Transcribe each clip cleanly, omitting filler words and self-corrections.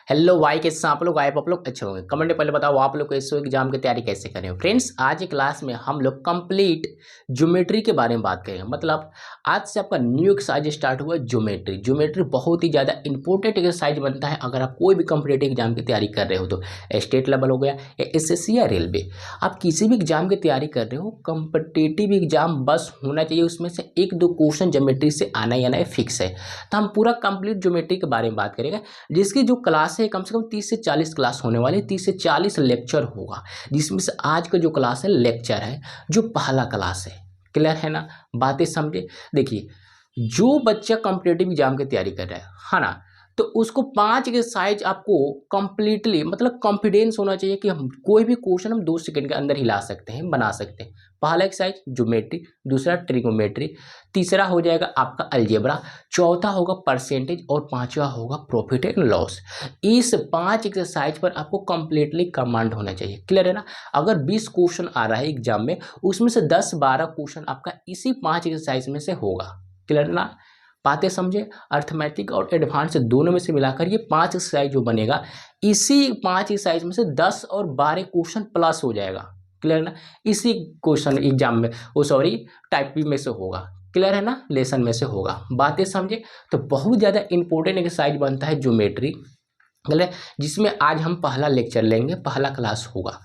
Hello भाई, कैसे हैं आप लोग? आप लोग अच्छे होंगे। कमेंट में पहले बताओ आप लोग कैसे हो, एग्जाम की तैयारी कैसे कर रहे हो। फ्रेंड्स, आज की क्लास में हम लोग कंप्लीट ज्योमेट्री के बारे में बात करेंगे। मतलब आज से आपका न्यू एक्सरसाइज स्टार्ट हुआ ज्योमेट्री। ज्योमेट्री बहुत ही ज़्यादा इंपॉर्टेंट एक्सरसाइज बनता है अगर आप कोई भी कॉम्पिटेटिव एग्जाम की तैयारी कर रहे हो तो। स्टेट लेवल हो गया या एसएससी या रेलवे, आप किसी भी एग्जाम की तैयारी कर रहे हो, कॉम्पिटेटिव एग्जाम बस होना चाहिए उसमें से एक दो क्वेश्चन ज्योमेट्री से आना ही आना है, फिक्स है। तो हम पूरा कंप्लीट ज्योमेट्री के बारे में बात करेंगे, जिसकी जो क्लास है कम से कम 30 से 40 क्लास होने वाले, 30 से 40 लेक्चर होगा, जिसमें से आज का जो क्लास है लेक्चर है, जो पहला क्लास है। क्लियर है ना? बातें समझे। देखिए, जो बच्चा कॉम्पिटेटिव एग्जाम की तैयारी कर रहा है ना, तो उसको 5 एक्सरसाइज आपको कंप्लीटली मतलब कॉन्फिडेंस होना चाहिए कि हम कोई भी क्वेश्चन हम 2 सेकंड के अंदर हिला सकते हैं, बना सकते हैं। पहला एक्सरसाइज ज्योमेट्री, दूसरा ट्रिगोमेट्री, तीसरा हो जाएगा आपका अलजेब्रा, चौथा होगा परसेंटेज और पांचवा होगा प्रॉफिट एंड लॉस। इस 5 एक्सरसाइज पर आपको कंप्लीटली कमांड होना चाहिए। क्लियर है ना? अगर 20 क्वेश्चन आ रहा है एग्जाम में, उसमें से 10-12 क्वेश्चन आपका इसी 5 एक्सरसाइज में से होगा। क्लियर ना? बातें समझे। अर्थमेटिक और एडवांस दोनों में से मिलाकर ये 5 एक्सरसाइज जो बनेगा, इसी 5 एक्सरसाइज में से 10 और 12 क्वेश्चन प्लस हो जाएगा। क्लियर ना? इसी क्वेश्चन एग्जाम में, टाइप बी में से होगा। क्लियर है ना? लेसन में से होगा। बातें समझे। तो बहुत ज़्यादा इंपॉर्टेंट एक्सरसाइज बनता है ज्योमेट्री, क्लियर, जिसमें आज हम पहला लेक्चर लेंगे, पहला क्लास होगा।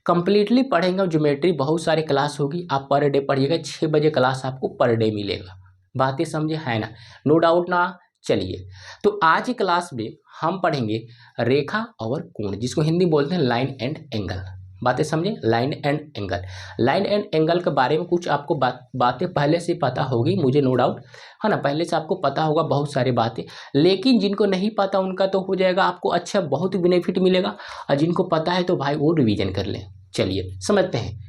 कंप्लीटली पढ़ेंगे ज्योमेट्री, बहुत सारे क्लास होगी, आप पर डे पढ़िएगा। 6 बजे क्लास आपको पर डे मिलेगा। बातें समझे, है ना? नो डाउट ना? चलिए, तो आज की क्लास में हम पढ़ेंगे रेखा और कोण, जिसको हिंदी बोलते हैं लाइन एंड एंगल। बातें समझे। Line and angle, line and angle के बारे में कुछ आपको बातें पहले से पता होगी, मुझे नो डाउट, है ना? पहले से आपको पता होगा बहुत सारी बातें, लेकिन जिनको नहीं पता उनका तो हो जाएगा आपको अच्छा, बहुत बेनिफिट मिलेगा। और जिनको पता है तो भाई वो रिवीजन कर लें। चलिए समझते हैं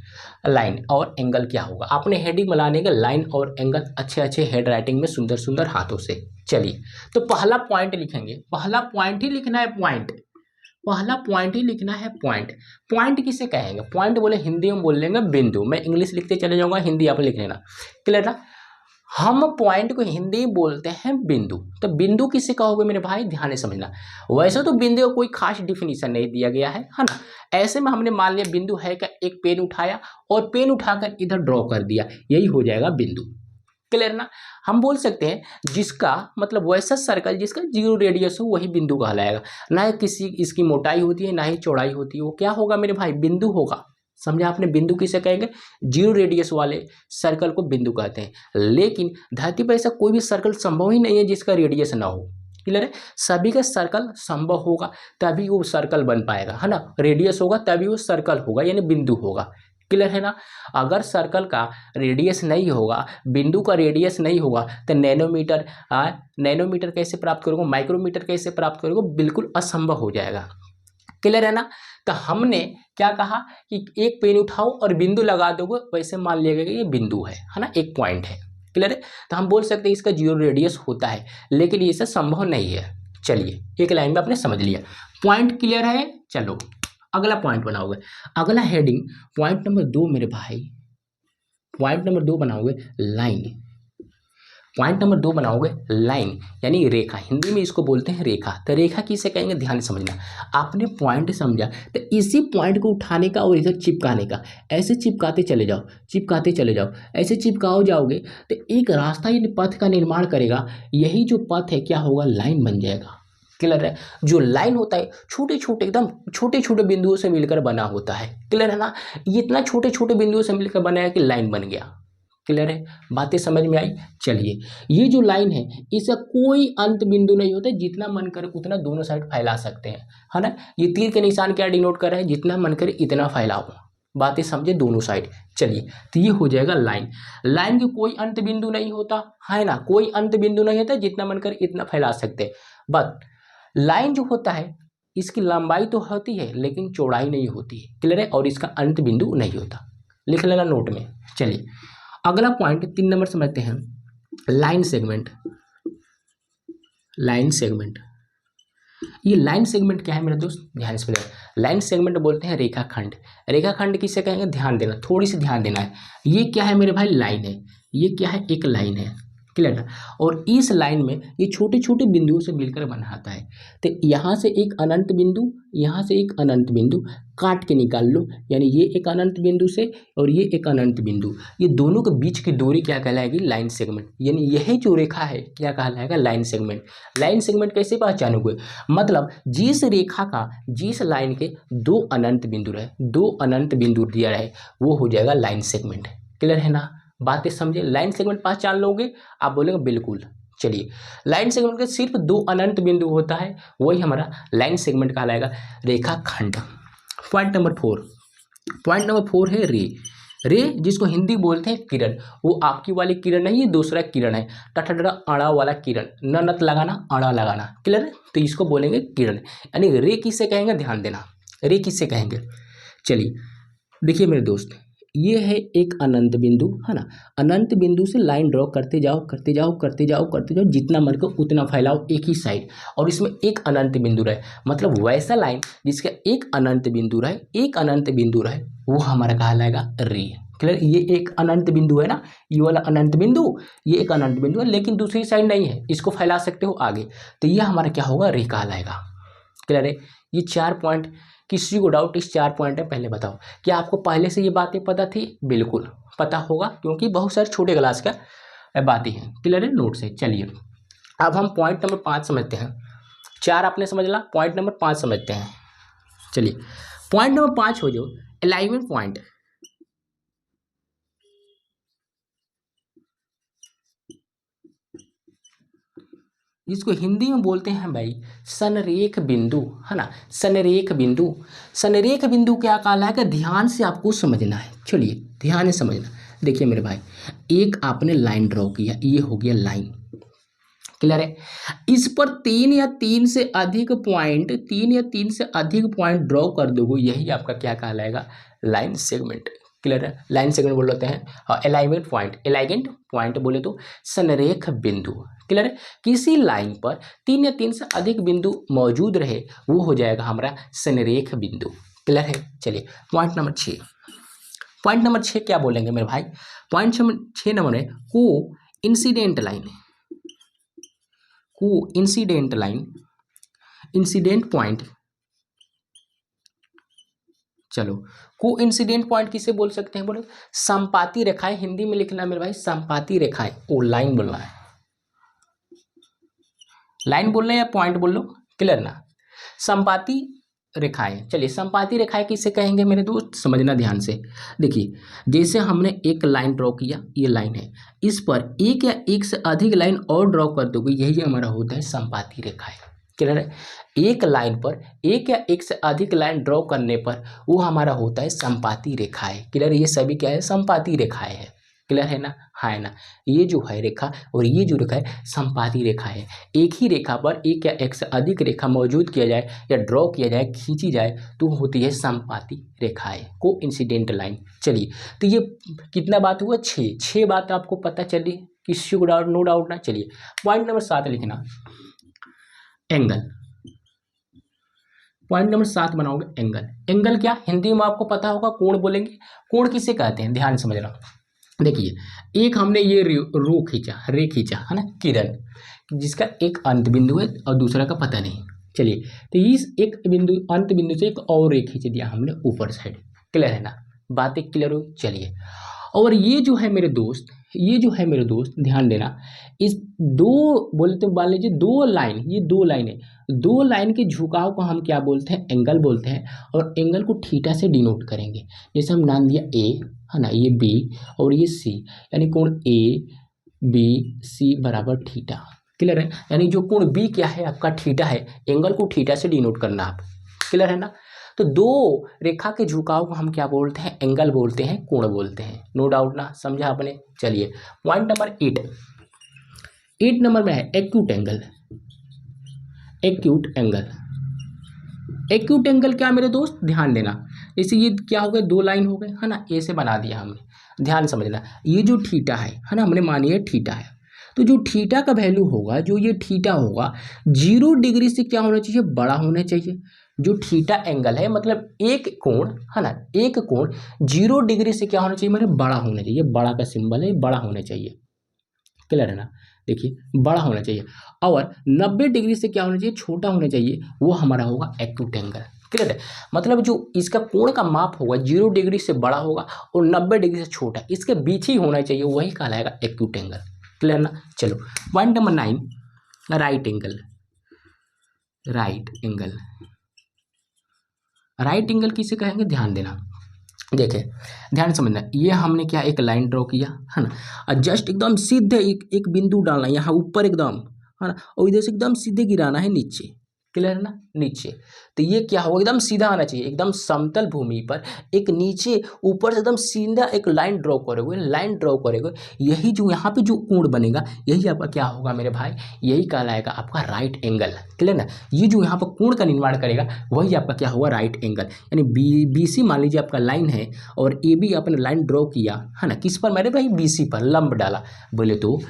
लाइन और एंगल क्या होगा। आपने हेडिंग बनाने का लाइन और एंगल अच्छे अच्छे हेड राइटिंग में सुंदर सुंदर हाथों से। चलिए, तो पहला पॉइंट लिखेंगे, पहला पॉइंट ही लिखना है, पॉइंट, पहला पॉइंट ही लिखना है। पॉइंट, पॉइंट किसे कहेंगे? पॉइंट बोले हिंदी में बोल लेंगे बिंदु, मैं इंग्लिश लिखते चले जाऊंगा, हिंदी आप लिख लेना। क्लियर ना? हम पॉइंट को हिंदी में बोलते हैं बिंदु। तो बिंदु किसे कहोगे मेरे भाई? ध्यान से समझना। वैसे तो बिंदु का कोई खास डिफिनीशन नहीं दिया गया है ना? ऐसे में हमने मान लिया बिंदु है क्या, एक पेन उठाया और पेन उठाकर इधर ड्रॉ कर दिया, यही हो जाएगा बिंदु। क्लियर ना? हम बोल सकते हैं जिसका मतलब वैसा सर्कल जिसका 0 रेडियस हो वही बिंदु कहलाएगा। ना किसी इसकी मोटाई होती है ना ही चौड़ाई होती है, वो क्या होगा मेरे भाई? बिंदु होगा। समझा आपने? बिंदु किसे कहेंगे? 0 रेडियस वाले सर्कल को बिंदु कहते हैं। लेकिन धरती पर ऐसा कोई भी सर्कल संभव ही नहीं है जिसका रेडियस ना हो। क्लियर है? सभी का सर्कल संभव होगा तभी वो सर्कल बन पाएगा, है ना? रेडियस होगा तभी वो सर्कल होगा, यानी बिंदु होगा। क्लियर है ना? अगर सर्कल का रेडियस नहीं होगा, बिंदु का रेडियस नहीं होगा, तो नैनोमीटर, नैनोमीटर कैसे प्राप्त करोगे? माइक्रोमीटर कैसे प्राप्त करोगे? बिल्कुल असंभव हो जाएगा। क्लियर है ना? तो हमने क्या कहा कि एक पेन उठाओ और बिंदु लगा दोगे, वैसे मान लिया कि ये बिंदु है ना? एक पॉइंट है। क्लियर है? तो हम बोल सकते हैं इसका 0 रेडियस होता है, लेकिन ये सब संभव नहीं है। चलिए, एक लाइन में आपने समझ लिया। पॉइंट क्लियर है? चलो अगला पॉइंट बनाओगे। अगला हेडिंग पॉइंट नंबर 2 मेरे भाई, पॉइंट नंबर 2 बनाओगे लाइन। पॉइंट नंबर 2 बनाओगे लाइन, यानी रेखा, हिंदी में इसको बोलते हैं रेखा। तो रेखा किसे कहेंगे? ध्यान से समझना। आपने पॉइंट समझा, तो इसी पॉइंट को उठाने का और इधर चिपकाने का, ऐसे चिपकाते चले जाओ, चिपकाते चले जाओ, ऐसे चिपकाओ जाओगे तो एक रास्ता यानी पथ का निर्माण करेगा। यही जो पथ है क्या होगा? लाइन बन जाएगा। क्लियर है? जो लाइन होता है छोटे छोटे, एकदम छोटे छोटे बिंदुओं से मिलकर बना होता है। क्लियर है ना? ये इतना छोटे छोटे बिंदुओं से मिलकर बना है कि लाइन बन गया। क्लियर है? बातें समझ में आई? चलिए, ये जो लाइन है इसका कोई अंत बिंदु नहीं होता, जितना मन करे उतना दोनों साइड फैला सकते हैं, है ना? ये तीर के निशान क्या डिनोट कर रहे हैं? जितना मन करे इतना फैलाओ। बातें समझे? दोनों साइड। चलिए, तो ये हो जाएगा लाइन। लाइन की कोई अंत बिंदु नहीं होता, है ना? कोई अंत बिंदु नहीं होता, जितना मन करे इतना फैला सकते हैं। बट लाइन जो होता है इसकी लंबाई तो होती है लेकिन चौड़ाई नहीं होती है। क्लियर है? और इसका अंत बिंदु नहीं होता। लिख लेना नोट में। चलिए, अगला पॉइंट 3 नंबर समझते हैं, लाइन सेगमेंट। लाइन सेगमेंट, ये लाइन सेगमेंट क्या है मेरे दोस्त? ध्यान से पढ़िए। लाइन सेगमेंट बोलते हैं रेखाखंड। रेखाखंड किसे कहेंगे? ध्यान देना, थोड़ी सी ध्यान देना है। ये क्या है मेरे भाई? लाइन है। ये क्या है? एक लाइन है। क्लियर है। और इस लाइन में ये छोटे छोटे बिंदुओं से मिलकर बनाता है। तो यहाँ से एक अनंत बिंदु, यहाँ से एक अनंत बिंदु काट के निकाल लो, यानी ये एक अनंत बिंदु से और ये एक अनंत बिंदु, ये दोनों के बीच की दूरी क्या कहलाएगी? Line segment. यानी यही जो रेखा है क्या कहलाएगा? Line segment. लाइन सेगमेंट कैसे पहचानोगे? मतलब जिस रेखा का, जिस लाइन के दो अनंत बिंदु रहे, दो अनंत बिंदु दिया रहे, वो हो जाएगा लाइन सेगमेंट। क्लियर है ना? बातें समझे? लाइन सेगमेंट पहचान लोगे? आप बोलेंगे बिल्कुल। चलिए, लाइन सेगमेंट के सिर्फ दो अनंत बिंदु होता है, वही हमारा लाइन सेगमेंट कहलाएगा, रेखाखंड। पॉइंट नंबर 4, पॉइंट नंबर 4 है रे। रे जिसको हिंदी बोलते हैं किरण, वो आपकी वाली किरण नहीं, ये दूसरा किरण है, टठड़ा अड़ा वाला किरण, न नत लगाना, अड़ा लगाना। क्लियर है? तो इसको बोलेंगे किरण। यानी रे किसे कहेंगे? ध्यान देना, रे किसे कहेंगे। चलिए देखिए मेरे दोस्त, ये है एक अनंत बिंदु, है ना। अनंत बिंदु से लाइन ड्रॉ करते जाओ करते जाओ करते जाओ करते जाओ, जितना मन को उतना फैलाओ एक ही साइड, और इसमें एक अनंत बिंदु रहे, मतलब वैसा लाइन जिसका एक अनंत बिंदु रहे, एक अनंत बिंदु रहे, वो हमारा कहलाएगा रे। क्लियर? ये एक अनंत बिंदु है ना, ये वाला अनंत बिंदु, ये एक अनंत बिंदु है, लेकिन दूसरी साइड नहीं है, इसको फैला सकते हो आगे, तो ये हमारा क्या होगा? रे कहलाएगा। क्लियर है? ये 4 पॉइंट, किसी को डाउट इस 4 पॉइंट है? पहले बताओ, क्या आपको पहले से ये बातें पता थी? बिल्कुल पता होगा, क्योंकि बहुत सारे छोटे क्लास का बातें हैं। क्लियर है? नोट से। चलिए अब हम पॉइंट नंबर 5 समझते हैं। 4 आपने समझ ला, पॉइंट नंबर 5 समझते हैं। चलिए पॉइंट नंबर 5 हो जो अलाइनमेंट पॉइंट। जिसको हिंदी में बोलते हैं भाई संरेख बिंदु, है ना। संरेख बिंदु, संरेख बिंदु क्या कहलाएगा? ध्यान से आपको समझना है। चलिए ध्यान से समझना। देखिए मेरे भाई, एक आपने लाइन ड्रॉ किया, ये हो गया लाइन। क्लियर है? इस पर 3 या 3 से अधिक पॉइंट, 3 या 3 से अधिक पॉइंट ड्रॉ कर दोगे, यही आपका क्या कहलाएगा? Line segment. क्लियर है? लाइन सेगमेंट बोलते हैं अलाइनमेंट पॉइंट। अलाइनमेंट पॉइंट बोले तो संरेख बिंदु। क्लियर है? किसी लाइन पर 3 या 3 से अधिक बिंदु मौजूद रहे, वो हो जाएगा हमारा संरेख बिंदु। क्लियर है? चलिए पॉइंट नंबर 6, पॉइंट नंबर 6 क्या बोलेंगे मेरे भाई? पॉइंट 6 नंबर है को इंसिडेंट लाइन। को इंसिडेंट लाइन, इंसिडेंट पॉइंट। चलो को इंसिडेंट पॉइंट किसे बोल सकते हैं? बोलो संपाती रेखाएं, हिंदी में लिखना मेरे भाई, संपाती रेखाएं। ओ लाइन बोलना है, लाइन बोल रहे हैं या पॉइंट बोल लो? क्लियर ना? संपाती रेखाएं। चलिए संपाती रेखाएं किसे कहेंगे मेरे दोस्त? समझना ध्यान से। देखिए जैसे हमने एक लाइन ड्रॉ किया, ये लाइन है, इस पर एक या एक से अधिक लाइन और ड्रॉ कर दोगे, यही हमारा होता है संपाती रेखाएं। क्लियर है? एक लाइन पर एक या एक से अधिक लाइन ड्रॉ करने पर वो हमारा होता है संपाती रेखाएं। क्लियर? ये सभी क्या है? संपाती रेखाएं है। क्लियर है ना? है ना? ये जो है रेखा और ये जो रेखा है संपाती रेखा है। एक ही रेखा पर एक या एक से अधिक रेखा मौजूद किया जाए या ड्रॉ किया जाए, खींची जाए, तो होती है संपाती रेखाएं, को इंसिडेंट लाइन। चलिए तो ये कितना बात हुआ? 6 बात आपको पता चली, किसी को डाउट? नो डाउट ना। चलिए पॉइंट नंबर 7 लिखना, एंगल। पॉइंट नंबर 7 बनाओगे एंगल। एंगल क्या हिंदी में आपको पता होगा? कोण बोलेंगे। कोण किसे कहते हैं? ध्यान समझना। देखिए एक हमने ये रो खींचा, रे खींचा, है ना, किरण, जिसका एक अंत बिंदु है और दूसरा का पता नहीं। चलिए तो इस एक बिंदु, अंत बिंदु से एक और रे खींच दिया हमने ऊपर साइड। क्लियर है ना? बातें क्लियर हो? चलिए और ये जो है मेरे दोस्त, ये जो है मेरे दोस्त ध्यान देना, इस दो बोले तो मान लीजिए दो लाइन, ये दो लाइन है, दो लाइन के झुकाव को हम क्या बोलते हैं? एंगल बोलते हैं। और एंगल को थीटा से डिनोट करेंगे। जैसे हम नाम दिया ए, है ना, ये बी और ये सी, यानी कोण ए बी सी बराबर थीटा। क्लियर है? यानी जो कोण बी क्या है आपका? थीटा है। एंगल को थीटा से डिनोट करना आप। क्लियर है ना? तो दो रेखा के झुकाव को हम क्या बोलते हैं? एंगल बोलते हैं, कोण बोलते हैं। नो डाउट ना? समझा आपने? चलिए पॉइंट नंबर 8 नंबर में है acute angle. Acute angle, acute angle क्या मेरे दोस्त? ध्यान देना। जैसे ये क्या हो गए? दो लाइन हो गए, है ना, ऐसे बना दिया हमने। ध्यान समझना, ये जो थीटा है ना, हमने मानी है थीटा है, तो जो थीटा का वैल्यू होगा, जो ये थीटा होगा 0 डिग्री से क्या होना चाहिए? बड़ा होना चाहिए। जो थीटा एंगल है मतलब एक कोण, है ना, एक कोण 0 डिग्री से क्या होना चाहिए? मेरे बड़ा होना चाहिए। बड़ा का सिंबल है, बड़ा होना चाहिए। क्लियर है ना? देखिए बड़ा होना चाहिए, और 90 डिग्री से क्या होना चाहिए, छोटा होना चाहिए, वो हमारा होगा एक्यूट एंगल। क्लियर है, मतलब जो इसका कोण का माप होगा 0 डिग्री से बड़ा होगा और 90 डिग्री से छोटा, इसके बीच ही होना चाहिए, वही कहलाएगा एक्यूट एंगल। क्लियर ना। चलो point number 9, right angle. Right angle, right angle किसे कहेंगे, ध्यान देना। देखिए ध्यान समझना, ये हमने क्या एक लाइन ड्रॉ किया है ना, और जस्ट एकदम सीधे एक बिंदु डालना है यहाँ ऊपर एकदम, है ना, और इधर से एकदम सीधे गिराना है नीचे। क्लियर है ना, नीचे। तो ये क्या होगा, एकदम सीधा आना चाहिए, एकदम समतल भूमि पर एक नीचे ऊपर से एकदम सीधा एक लाइन ड्रॉ करोगे, लाइन ड्रॉ करोगे, यही जो यहाँ पे जो कोण बनेगा यही आपका क्या होगा मेरे भाई, यही कहलाएगा आपका राइट एंगल। क्लियर ना, ये जो यहाँ पर कोण का निर्माण करेगा वही आपका क्या होगा, राइट एंगल। यानी BC मान लीजिए आपका लाइन है और AB आपने लाइन ड्रॉ किया है ना, किस पर मेरे भाई, BC पर लंब डाला, बोले तो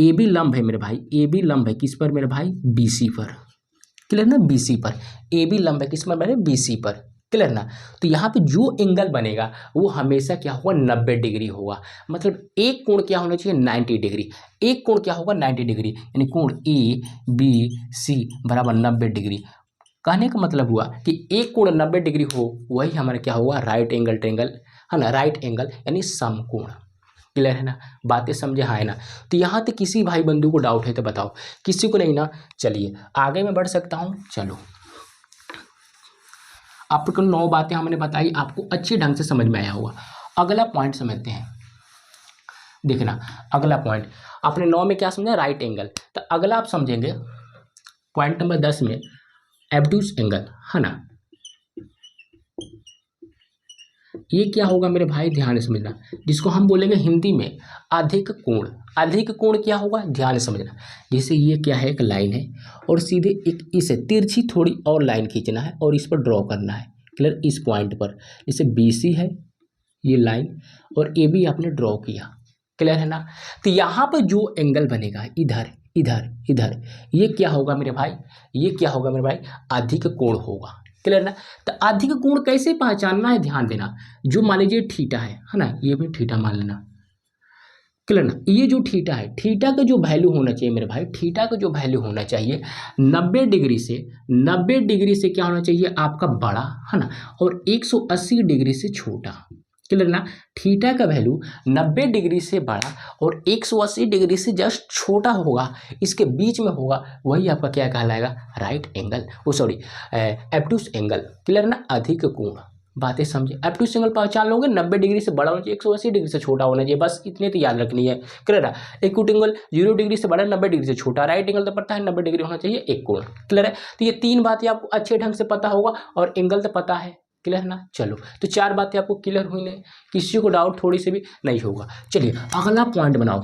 AB लंब है मेरे भाई, AB लंब है किस पर मेरे भाई, BC पर। क्लियर ना, BC पर AB लंब है किस पर मेरे, BC पर। क्लियर ना, तो यहाँ पे जो एंगल बनेगा वो हमेशा क्या होगा, 90 डिग्री होगा। मतलब एक कोण क्या होना चाहिए, 90 डिग्री, एक कोण क्या होगा, 90 डिग्री, यानी कोण ABC बराबर 90 डिग्री। कहने का मतलब हुआ कि एक कोण 90 डिग्री हो, वही हमारा क्या होगा, राइट एंगल ट्रेंगल, है ना, राइट एंगल यानी समकोण। क्लियर है ना, बातें समझे, हाँ है ना। तो यहाँ तक किसी भाई बंधु को डाउट है तो बताओ, किसी को नहीं ना। चलिए आगे मैं बढ़ सकता हूँ। चलो आपको 9 बातें हमने बताई, आपको अच्छे ढंग से समझ में आया होगा। अगला पॉइंट समझते हैं। देखना अगला पॉइंट, आपने 9 में क्या समझा, राइट एंगल। तो अगला आप समझेंगे पॉइंट नंबर 10 में एब्ट्यूस एंगल, है ना। ये क्या होगा मेरे भाई, ध्यान से समझना, जिसको हम बोलेंगे हिंदी में अधिक कोण। अधिक कोण क्या होगा, ध्यान से समझना। जैसे ये क्या है, एक लाइन है और सीधे एक इसे तिरछी थोड़ी और लाइन खींचना है और इस पर ड्रॉ करना है। क्लियर, इस पॉइंट पर जैसे BC है ये लाइन और AB आपने ड्रॉ किया। क्लियर है ना। तो यहाँ पर जो एंगल बनेगा इधर इधर इधर, ये क्या होगा मेरे भाई, ये क्या होगा मेरे भाई, अधिक कोण होगा। क्लियर ना। तो अधिक कोण कैसे पहचानना है, ध्यान देना। जो मान लीजिए थीटा है ना, ये भी थीटा मान लेना। क्लियर ना, ये जो थीटा है, थीटा का जो वैल्यू होना चाहिए मेरे भाई, थीटा का जो वैल्यू होना चाहिए 90 डिग्री से, 90 डिग्री से क्या होना चाहिए आपका बड़ा, है ना, और 180 डिग्री से छोटा। क्लियर ना, थीटा का वैल्यू 90 डिग्री से बड़ा और 180 डिग्री से जस्ट छोटा होगा, इसके बीच में होगा, वही आपका क्या कहलाएगा, राइट एंगल, वो सॉरी एब्ट्यूस एंगल। क्लियर ना, अधिक कोण। बातें समझे, एब्ट्यूस एंगल पहचान लोगे, 90 डिग्री से बड़ा होना चाहिए, 180 डिग्री से छोटा होना चाहिए, बस इतने तो याद रखनी है। क्लियर है। एक्यूट एंगल 0 डिग्री से बड़ा, 90 डिग्री से छोटा, राइट एंगल तो पता है 90 डिग्री होना चाहिए एक कोण। क्लियर है। तो ये 3 बातें आपको अच्छे ढंग से पता होगा और एंगल तो पता है। क्लियर ना। चलो तो 4 बातें आपको क्लियर हुई नहीं, किसी को डाउट थोड़ी सी भी नहीं होगा। चलिए अगला पॉइंट बनाओ,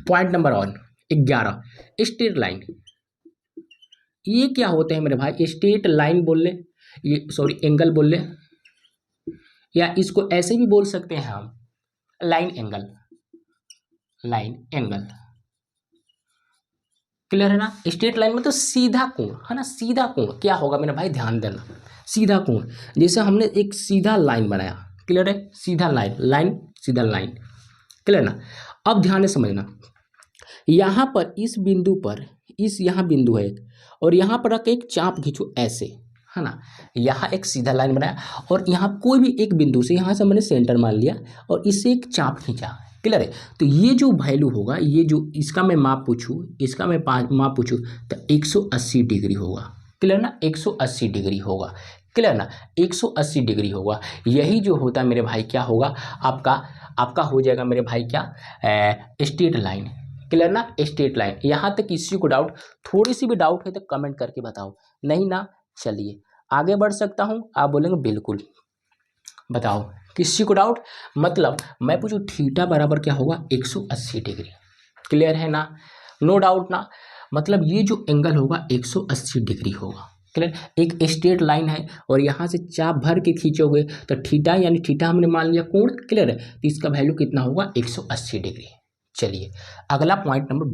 पॉइंट नंबर 11 स्ट्रेट लाइन। ये क्या होते हैं मेरे भाई, स्ट्रेट लाइन बोल ले, ये सॉरी एंगल बोल ले, या इसको ऐसे भी बोल सकते हैं हम line angle, line angle. Clear है ना। स्ट्रेट लाइन में तो सीधा कोण, है ना, सीधा कोण क्या होगा मेरे भाई, ध्यान देना, सीधा कोण। जैसे हमने एक सीधा लाइन बनाया, क्लियर है, सीधा लाइन, लाइन सीधा लाइन। क्लियर ना। अब ध्यान से समझना, यहाँ पर इस बिंदु पर, इस यहाँ बिंदु है एक, और यहाँ पर रख एक चाप खींचो ऐसे, है ना, यहाँ एक सीधा लाइन बनाया और यहाँ कोई भी एक बिंदु से, यहाँ से मैंने सेंटर मान लिया और इससे एक चाप खींचा। क्लियर है। तो ये जो वैल्यू होगा, ये जो इसका मैं माप पूछूँ, इसका मैं माप पूछूँ तो 180 डिग्री होगा। क्लियर ना, 180 डिग्री होगा। क्लियर ना, 180 डिग्री होगा। यही जो होता है मेरे भाई क्या होगा आपका हो जाएगा मेरे भाई क्या, स्ट्रेट लाइन। क्लियर ना, स्ट्रेट लाइन। यहाँ तक किसी को डाउट, थोड़ी सी भी डाउट है तो कमेंट करके बताओ, नहीं ना। चलिए आगे बढ़ सकता हूँ, आप बोलेंगे बिल्कुल, बताओ किसी को डाउट। मतलब मैं पूछूं थीटा बराबर क्या होगा, 180 डिग्री। क्लियर है ना, नो डाउट ना। मतलब ये जो एंगल होगा 180 डिग्री होगा। क्लियर, एक स्ट्रेट लाइन है और यहाँ से चाप भर के खींचोगे तो थीटा, यानी थीटा हमने मान लिया कोण। क्लियर है, तो इसका वैल्यू कितना होगा, 180 डिग्री। चलिए अगला पॉइंट नंबर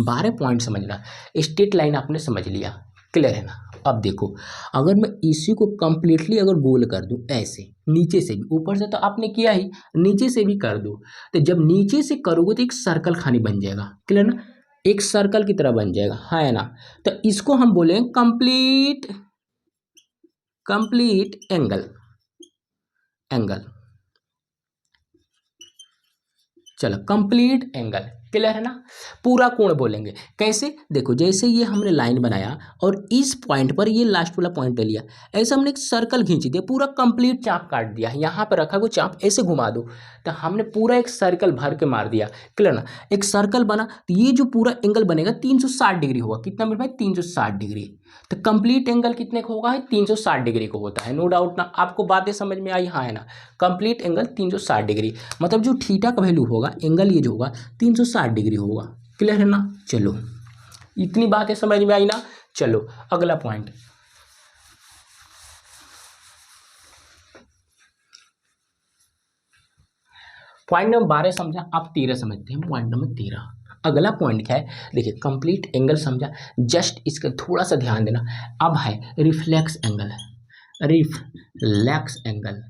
12 पॉइंट समझना। स्ट्रेट लाइन आपने समझ लिया, क्लियर है ना। अब देखो, अगर मैं इसी को कंप्लीटली अगर गोल कर दूं ऐसे, नीचे से भी, ऊपर से तो आपने किया ही, नीचे से भी कर दो, तो जब नीचे से करोगे तो एक सर्कल खानी बन जाएगा। क्लियर ना, एक सर्कल की तरह बन जाएगा, है ना। तो इसको हम बोलेंगे कंप्लीट एंगल। चलो कंप्लीट एंगल, क्लियर है ना। पूरा कोण बोलेंगे कैसे, देखो जैसे ये हमने लाइन बनाया और इस पॉइंट पर ये लास्ट वाला पॉइंट ले लिया, ऐसे हमने एक सर्कल खींच दिया, पूरा कंप्लीट चाप काट दिया, यहाँ पर रखा वो चाप ऐसे घुमा दो तो हमने पूरा एक सर्कल भर के मार दिया, क्लियर ना। एक सर्कल बना तो ये जो पूरा एंगल बनेगा 360 डिग्री होगा, कितना मेरे भाई 360 डिग्री। तो कंप्लीट एंगल कितने का होगा, 360 डिग्री को होता है, नो डाउट ना। आपको बातें समझ में आई, हाँ है ना। कंप्लीट एंगल 360 डिग्री, मतलब जो थीटा का वैल्यू होगा, एंगल ये जो होगा 360 डिग्री होगा, क्लियर है ना। चलो इतनी बातें समझ में आई ना। चलो अगला पॉइंट, पॉइंट नंबर 12 समझा, आप 13 समझते हैं। पॉइंट नंबर 13, अगला पॉइंट क्या है, देखिए कंप्लीट एंगल समझा, जस्ट इसका थोड़ा सा ध्यान देना। अब है रिफ्लेक्स एंगल, रिफ्लेक्स एंगल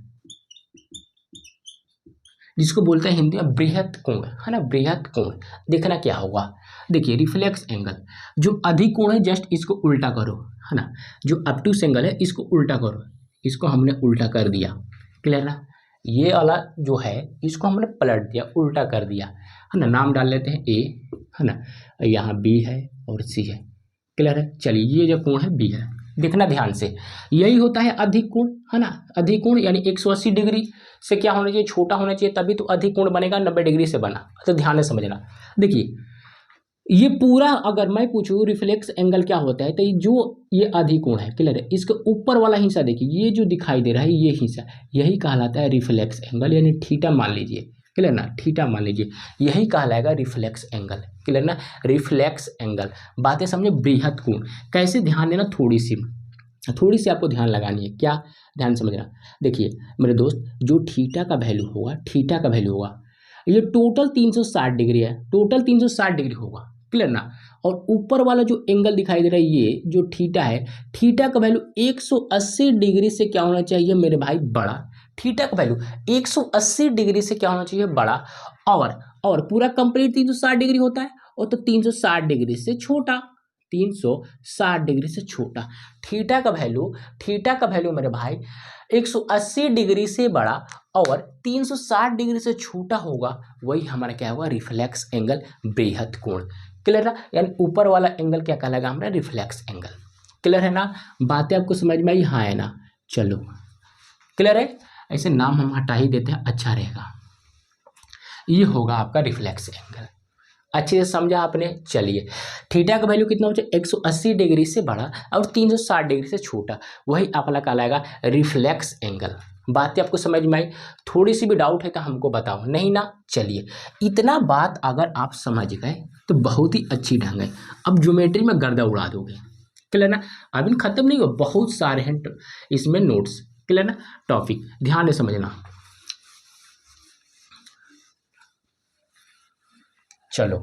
जिसको बोलते हैं हिंदी में बृहत कोण, है ना, बृहत कोण। देखना क्या होगा, देखिए रिफ्लेक्स एंगल, जो अधिक कोण है जस्ट इसको उल्टा करो, है ना। जो ऑब्टूस एंगल है इसको उल्टा करो, इसको हमने उल्टा कर दिया, क्लियर ना। ये वाला जो है इसको हमने पलट दिया, उल्टा कर दिया, है ना। नाम डाल लेते हैं ए, है ना, यहाँ बी है और सी है, क्लियर है। चलिए ये जो कोण है बी है, देखना ध्यान से, यही होता है अधिक कोण, है ना। अधिक कोण यानी 180 डिग्री से क्या होना चाहिए, छोटा होना चाहिए, तभी तो अधिक कोण बनेगा। 90 डिग्री से बना, तो ध्यान से समझना। देखिए ये पूरा अगर मैं पूछूँ रिफ्लेक्स एंगल क्या होता है, तो ये जो ये अधिक कोण है, क्लियर है, इसके ऊपर वाला हिस्सा देखिए, ये जो दिखाई दे रहा है ये हिस्सा, यही कहलाता है रिफ्लेक्स एंगल, यानी थीटा मान लीजिए, क्लियर ना, थीटा मान लीजिए, यही कहलाएगा रिफ्लेक्स एंगल, क्लियर ना। रिफ्लेक्स एंगल, बातें समझे, बृहत कोण कैसे, ध्यान देना, थोड़ी सी आपको ध्यान लगानी है, क्या ध्यान समझना। देखिए मेरे दोस्त, जो थीटा का वैल्यू होगा, थीटा का वैल्यू होगा, ये टोटल 360 डिग्री है, टोटल 360 डिग्री होगा, क्लियर ना। और ऊपर वाला जो एंगल दिखाई दे रहा है ये जो थीटा है, थीटा का वैल्यू 180 डिग्री से क्या होना चाहिए मेरे भाई, बड़ा। थीटा का वैल्यू 180 डिग्री से क्या होना चाहिए, बड़ा। और पूरा कंप्लीट 360 डिग्री होता है, और तो 360 डिग्री से छोटा, 360 डिग्री से छोटा। थीटा का वैल्यू मेरे भाई 180 डिग्री से बड़ा और 360 डिग्री से छोटा होगा, वही हमारा क्या होगा, रिफ्लेक्स एंगल, बृहत कोण, क्लियर है। यानी ऊपर वाला एंगल क्या कहलाएगा हमारा, रिफ्लेक्स एंगल, क्लियर है ना। बातें आपको समझ में आई, हाँ है ना। चलो क्लियर है, ऐसे नाम हम हटा ही देते हैं, अच्छा रहेगा। ये होगा आपका रिफ्लेक्स एंगल, अच्छे से समझा आपने। चलिए थीटा का वैल्यू कितना हो जाए, 180 डिग्री से बड़ा और 360 डिग्री से छोटा, वही आपका कहलाएगा रिफ्लेक्स एंगल। बातें आपको समझ में आई, थोड़ी सी भी डाउट है तो हमको बताओ, नहीं ना। चलिए इतना बात अगर आप समझ गए तो बहुत ही अच्छी ढंग है, अब ज्योमेट्री में गर्दा उड़ा दोगे, क्लियर ना। अभी खत्म नहीं हुआ, बहुत सारे हैं इसमें नोट्स, क्लियर ना। टॉपिक ध्यान से समझना। चलो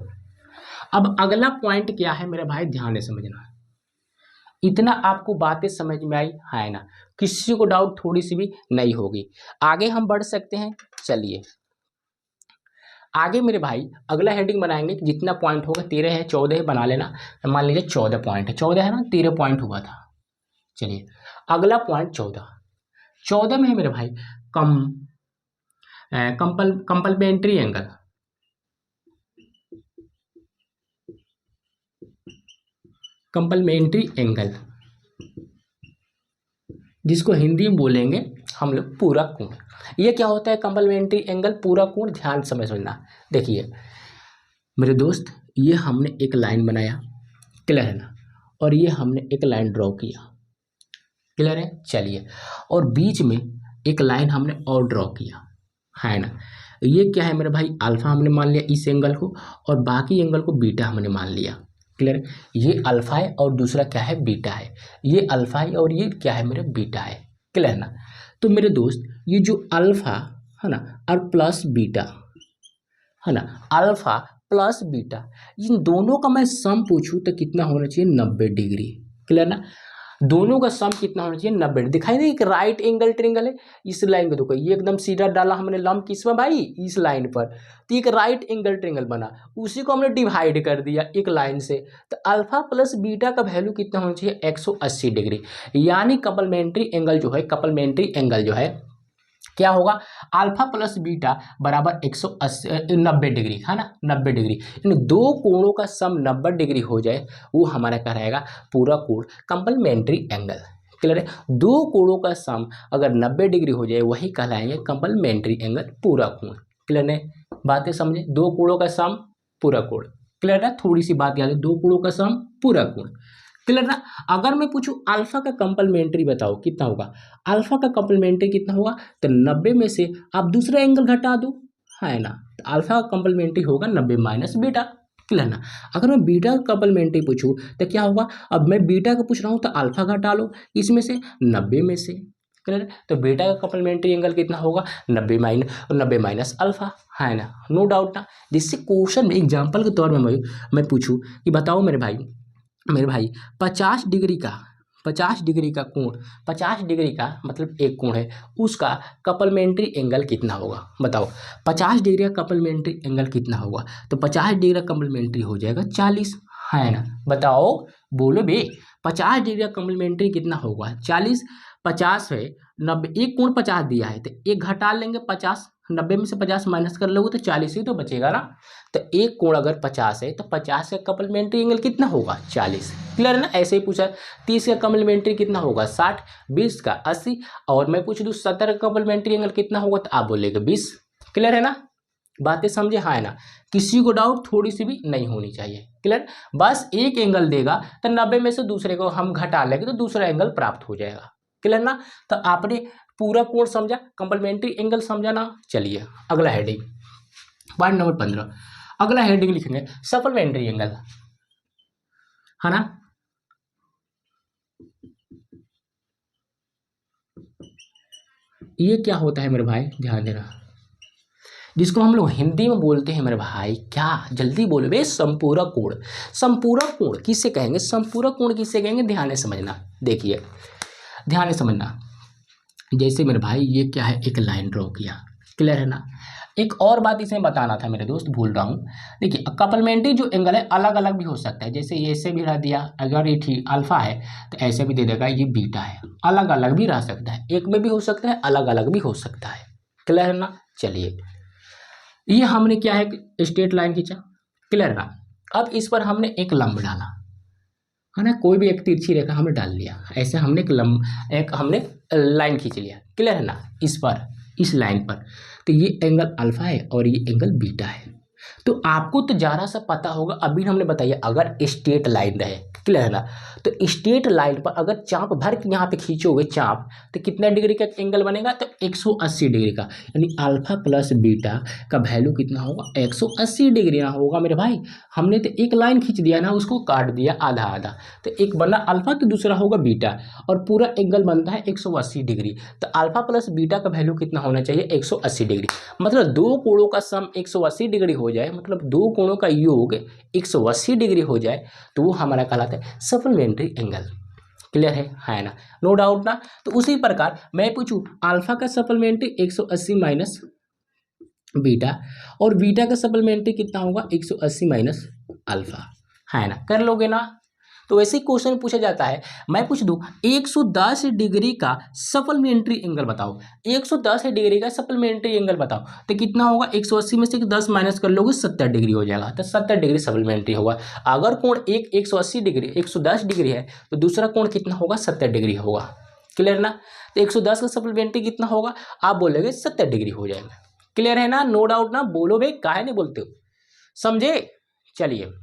अब अगला पॉइंट क्या है मेरे भाई, ध्यान से समझना। इतना आपको बातें समझ में आई, है ना, किसी को डाउट थोड़ी सी भी नहीं होगी। आगे हम बढ़ सकते हैं, चलिए आगे मेरे भाई अगला हेडिंग बनाएंगे, जितना पॉइंट होगा 13 है, 14 बना लेना, मान लीजिए 14 पॉइंट है, 14 है ना, 13 पॉइंट हुआ था। चलिए अगला पॉइंट 14 में है मेरे भाई कंपलमेंट्री एंगल, कंपलमेंट्री एंगल जिसको हिंदी में बोलेंगे हम लोग पूरक कोण। ये क्या होता है कंपलमेंट्री एंगल, पूरक कोण, ध्यान समझना। देखिए मेरे दोस्त, ये हमने एक लाइन बनाया, क्लियर है ना, और ये हमने एक लाइन ड्रॉ किया, क्लियर है। चलिए और बीच में एक लाइन हमने और ड्रॉ किया, है ना। ये क्या है मेरे भाई, अल्फा हमने मान लिया इस एंगल को, और बाकी एंगल को बीटा हमने मान लिया, क्लियर। ये अल्फा है और दूसरा क्या है, बीटा है। ये अल्फा है और ये क्या है मेरे, बीटा है, क्लियर ना। तो मेरे दोस्त ये जो अल्फा है ना और प्लस बीटा है ना, अल्फा प्लस बीटा, इन दोनों का मैं सम पूछूं तो कितना होना चाहिए, 90 डिग्री, क्लियर ना। दोनों का सम कितना होना चाहिए 90। दिखाई दे एक राइट एंगल ट्रिंगल है, इस लाइन को देखो, ये एकदम सीधा डाला हमने लंब किसमें भाई, इस लाइन पर, तो एक राइट एंगल ट्रिंगल बना, उसी को हमने डिवाइड कर दिया एक लाइन से, तो अल्फा प्लस बीटा का वैल्यू कितना होना चाहिए 180 डिग्री। यानी कपलमेंट्री एंगल जो है, कपलमेंट्री एंगल जो है क्या होगा, अल्फा प्लस बीटा बराबर 180 90 डिग्री है ना, 90 डिग्री। इन दो कोणों का सम 90 डिग्री हो जाए वो हमारा क्या रहेगा, पूरा कोण कंपलमेंट्री एंगल। क्लियर है, दो कोणों का सम अगर 90 डिग्री हो जाए वही कहलाएंगे कंपलमेंट्री एंगल, पूरा कोण। क्लियर है, बातें समझे, दो कोणों का सम पूरा कोण। क्लियर है, थोड़ी सी बात याद है, दो कोणों का सम पूरा कोण। क्लियर ना। अगर मैं पूछूं अल्फा का कंपलमेंट्री बताओ कितना होगा, अल्फा का कंपलमेंट्री कितना होगा, तो 90 में से आप दूसरा एंगल घटा दो, है ना, तो अल्फा का कंपलमेंट्री होगा 90 माइनस बीटा। क्लियर ना। अगर मैं बीटा का कंपलमेंट्री पूछूं तो क्या होगा, अब मैं बीटा का पूछ रहा हूं तो अल्फा घटा लो इसमें से 90 में से। क्लियर, तो बीटा का कंपलमेंट्री एंगल कितना होगा 90 माइनस अल्फा, है ना, नो डाउट ना। जिससे क्वेश्चन में एग्जाम्पल के तौर में मैं पूछूं कि बताओ मेरे भाई 50 डिग्री का कोण, 50 डिग्री का मतलब एक कोण है, उसका कपलमेंट्री एंगल कितना होगा बताओ, 50 डिग्री का कपलमेंट्री एंगल कितना होगा, तो 50 डिग्री का कपलमेंट्री हो जाएगा 40, है ना, बताओ बोलो बे, 50 डिग्री का कपलमेंट्री कितना होगा 40, 50 है 90, एक कोण 50 दिया है तो एक घटा लेंगे 50, 90 में से 50 माइनस कर लोगे तो 40 ही तो बचेगा ना। तो एक कोण अगर 50 है तो 50 का कपलमेंट्री एंगल कितना होगा 40। क्लियर है ना, ऐसे ही पूछा 30 का कपलमेंट्री कितना होगा 60, 20 का 80, और मैं पूछ दूँ 70 का कपलमेंट्री एंगल कितना होगा तो आप बोलेगे 20। क्लियर है ना, बातें समझे, हाँ है ना, किसी को डाउट थोड़ी सी भी नहीं होनी चाहिए। क्लियर, बस एक एंगल देगा तो 90 में से दूसरे को हम घटा लेंगे तो दूसरा एंगल प्राप्त हो जाएगा। क्लियर ना, तो आपने पूरा कोण समझा, कंपलमेंट्री एंगल समझा ना। चलिए अगला हेडिंग, पॉइंट नंबर 15, अगला हेडिंग लिखेंगे सप्लीमेंट्री एंगल, है ना। ये क्या होता है मेरे भाई, ध्यान देना, जिसको हम लोग हिंदी में बोलते हैं मेरे भाई, क्या जल्दी बोलो बे, संपूरक कोण। संपूरक कोण किससे कहेंगे, संपूरक कोण किससे कहेंगे, ध्यान से समझना, देखिए ध्यान से समझना। जैसे मेरे भाई ये क्या है, एक लाइन ड्रॉ किया, क्लियर है ना। एक और बात इसमें बताना था मेरे दोस्त, भूल रहा हूँ, देखिए कपलमेंट्री जो एंगल है अलग अलग भी हो सकता है, जैसे ये ऐसे भी रह दिया, अगर ये ठीक अल्फा है तो ऐसे भी दे देगा ये बीटा है, अलग अलग भी रह सकता है, एक में भी हो सकता है, अलग अलग भी हो सकता है। क्लियर है ना। चलिए ये हमने क्या है, स्ट्रेट लाइन खींचा, क्लियर है ना। अब इस पर हमने एक लंब डाला, है ना, कोई भी एक तिरछी रेखा हमने डाल लिया, ऐसे हमने एक हमने लाइन खींच लिया, क्लियर है ना, इस पर, इस लाइन पर, तो ये एंगल अल्फा है और ये एंगल बीटा है। तो आपको तो ज़रा सा पता होगा, अभी हमने बताया अगर स्ट्रेट लाइन रहे, क्लियर है ना, तो स्ट्रेट लाइन पर अगर चाप भर के यहाँ पे खींचोगे चाप तो कितना डिग्री का एंगल बनेगा, तो 180 डिग्री का, यानी अल्फा प्लस बीटा का वैल्यू कितना होगा 180 डिग्री ना होगा मेरे भाई। हमने तो एक लाइन खींच दिया ना, उसको काट दिया आधा आधा, तो एक बना अल्फा तो दूसरा होगा बीटा, और पूरा एंगल बनता है 180 डिग्री। तो अल्फा प्लस बीटा का वैल्यू कितना होना चाहिए 180 डिग्री, मतलब दो कोणों का सम 180 डिग्री हो जाए, मतलब दो कोणों का योग 180 डिग्री हो जाए तो वो हमारा कहलाता है सप्लीमेंट्री एंगल। क्लियर है ना, नो डाउट ना। तो उसी प्रकार मैं पूछूं अल्फा का सप्लीमेंट्री 180 माइनस बीटा, और बीटा का सप्लीमेंट्री कितना होगा 180 माइनस अल्फा, है ना, कर लोगे ना। तो वैसे ही क्वेश्चन पूछा जाता है, मैं पूछ दूं 110 डिग्री का सप्लीमेंट्री एंगल बताओ, 110 डिग्री का सप्लीमेंट्री एंगल बताओ, तो कितना होगा 180 में से 10 माइनस कर लोगे 70 डिग्री हो जाएगा, तो 70 डिग्री सप्लीमेंट्री होगा। अगर कोण एक 180 डिग्री 110 डिग्री है तो दूसरा कोण कितना होगा 70 डिग्री होगा। क्लियर ना, तो 110 का सप्लीमेंट्री कितना होगा, आप बोलोगे 70 डिग्री हो जाएगा। क्लियर है ना, नो डाउट ना, बोलो भाई काहे नहीं बोलते हो, समझे। चलिए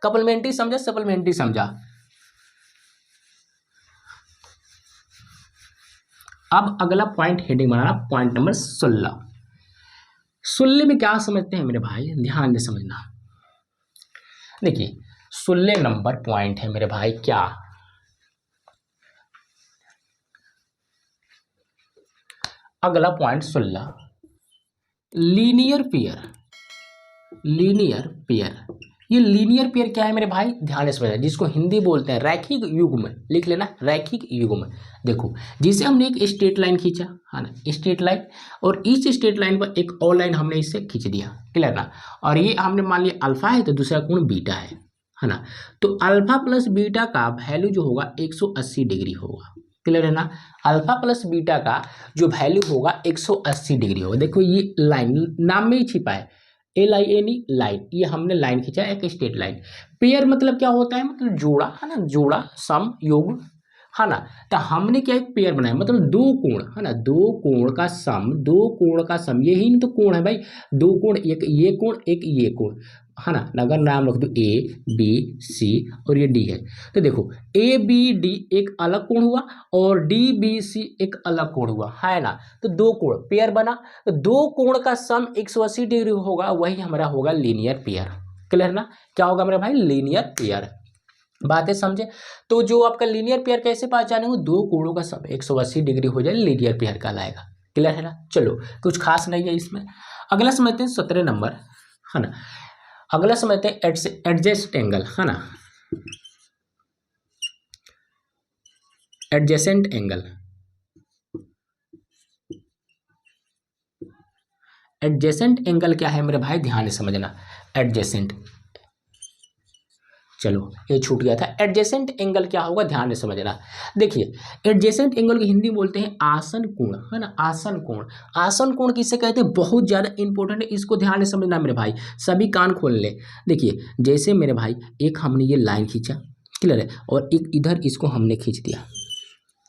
कपलमेंट्री समझा, सप्लीमेंट्री समझा। अब अगला पॉइंट हेडिंग बनाना, पॉइंट नंबर 16। 16 में क्या समझते हैं मेरे भाई, ध्यान से समझना। देखिए 16 नंबर पॉइंट है मेरे भाई, क्या अगला point 16, linear pair, linear pair ये लीनियर पेयर क्या है मेरे भाई, ध्यान से समझना, जिसको हिंदी बोलते हैं रैखिक युग्म, लिख लेना रैखिक युग्म। देखो जिसे हमने एक स्ट्रेट लाइन खींचा है ना, स्ट्रेट लाइन, और इस स्ट्रेट लाइन पर एक और लाइन हमने इससे खींच दिया, क्लियर ना। और ये हमने मान लिया अल्फा है तो दूसरा कोण बीटा है ना। तो अल्फा प्लस बीटा का वैल्यू जो होगा 180 डिग्री होगा, क्लियर है ना। अल्फा प्लस बीटा का जो वैल्यू होगा 180 डिग्री होगा। देखो ये लाइन नाम में ही छिपा है, LINE लाइन, ये हमने लाइन खींचा एक स्ट्रेट लाइन। पेयर मतलब क्या होता है, मतलब जोड़ा है ना, जोड़ा सम योग है ना। तो हमने क्या एक पेयर बनाया, मतलब दो कोण है ना, दो कोण का सम, दो कोण का सम, यही नहीं तो कोण है भाई, दो कोण, एक ये कोण एक ये कोण है ना। अगर नाम रख दो ABC और ये D है, तो देखो ABD एक अलग कोण हुआ और DBC एक अलग कोण हुआ, है ना। तो दो कोण पेयर बना, तो दो कोण का सम 180 डिग्री होगा, वही हमारा होगा लीनियर पेयर, क्लियर ना। क्या होगा मेरा भाई, लीनियर पेयर। बातें समझे। तो जो आपका लीनियर पेयर कैसे पहचानेंगे, दो कोणों का सम 180 डिग्री हो जाए, लीनियर पेयर कहलाएगा, क्लियर है ना। चलो कुछ खास नहीं है इसमें। अगला समझते हैं 17 नंबर है ना। अगला समझते हैं एडजेस्ट एंगल है ना, एडजेसेंट एंगल। एडजेसेंट एंगल क्या है मेरे भाई, ध्यान से समझना। एडजेसेंट, चलो ये छूट गया था। एडजेसेंट एंगल क्या होगा, ध्यान से समझना। देखिए एडजेसेंट एंगल की हिंदी बोलते हैं आसन कोण, है ना, आसन कोण। आसन कोण किसे कहते हैं, बहुत ज़्यादा इंपॉर्टेंट है, इसको ध्यान से समझना मेरे भाई, सभी कान खोल ले। देखिए जैसे मेरे भाई एक हमने ये लाइन खींचा, क्लियर है, और एक इधर इसको हमने खींच दिया,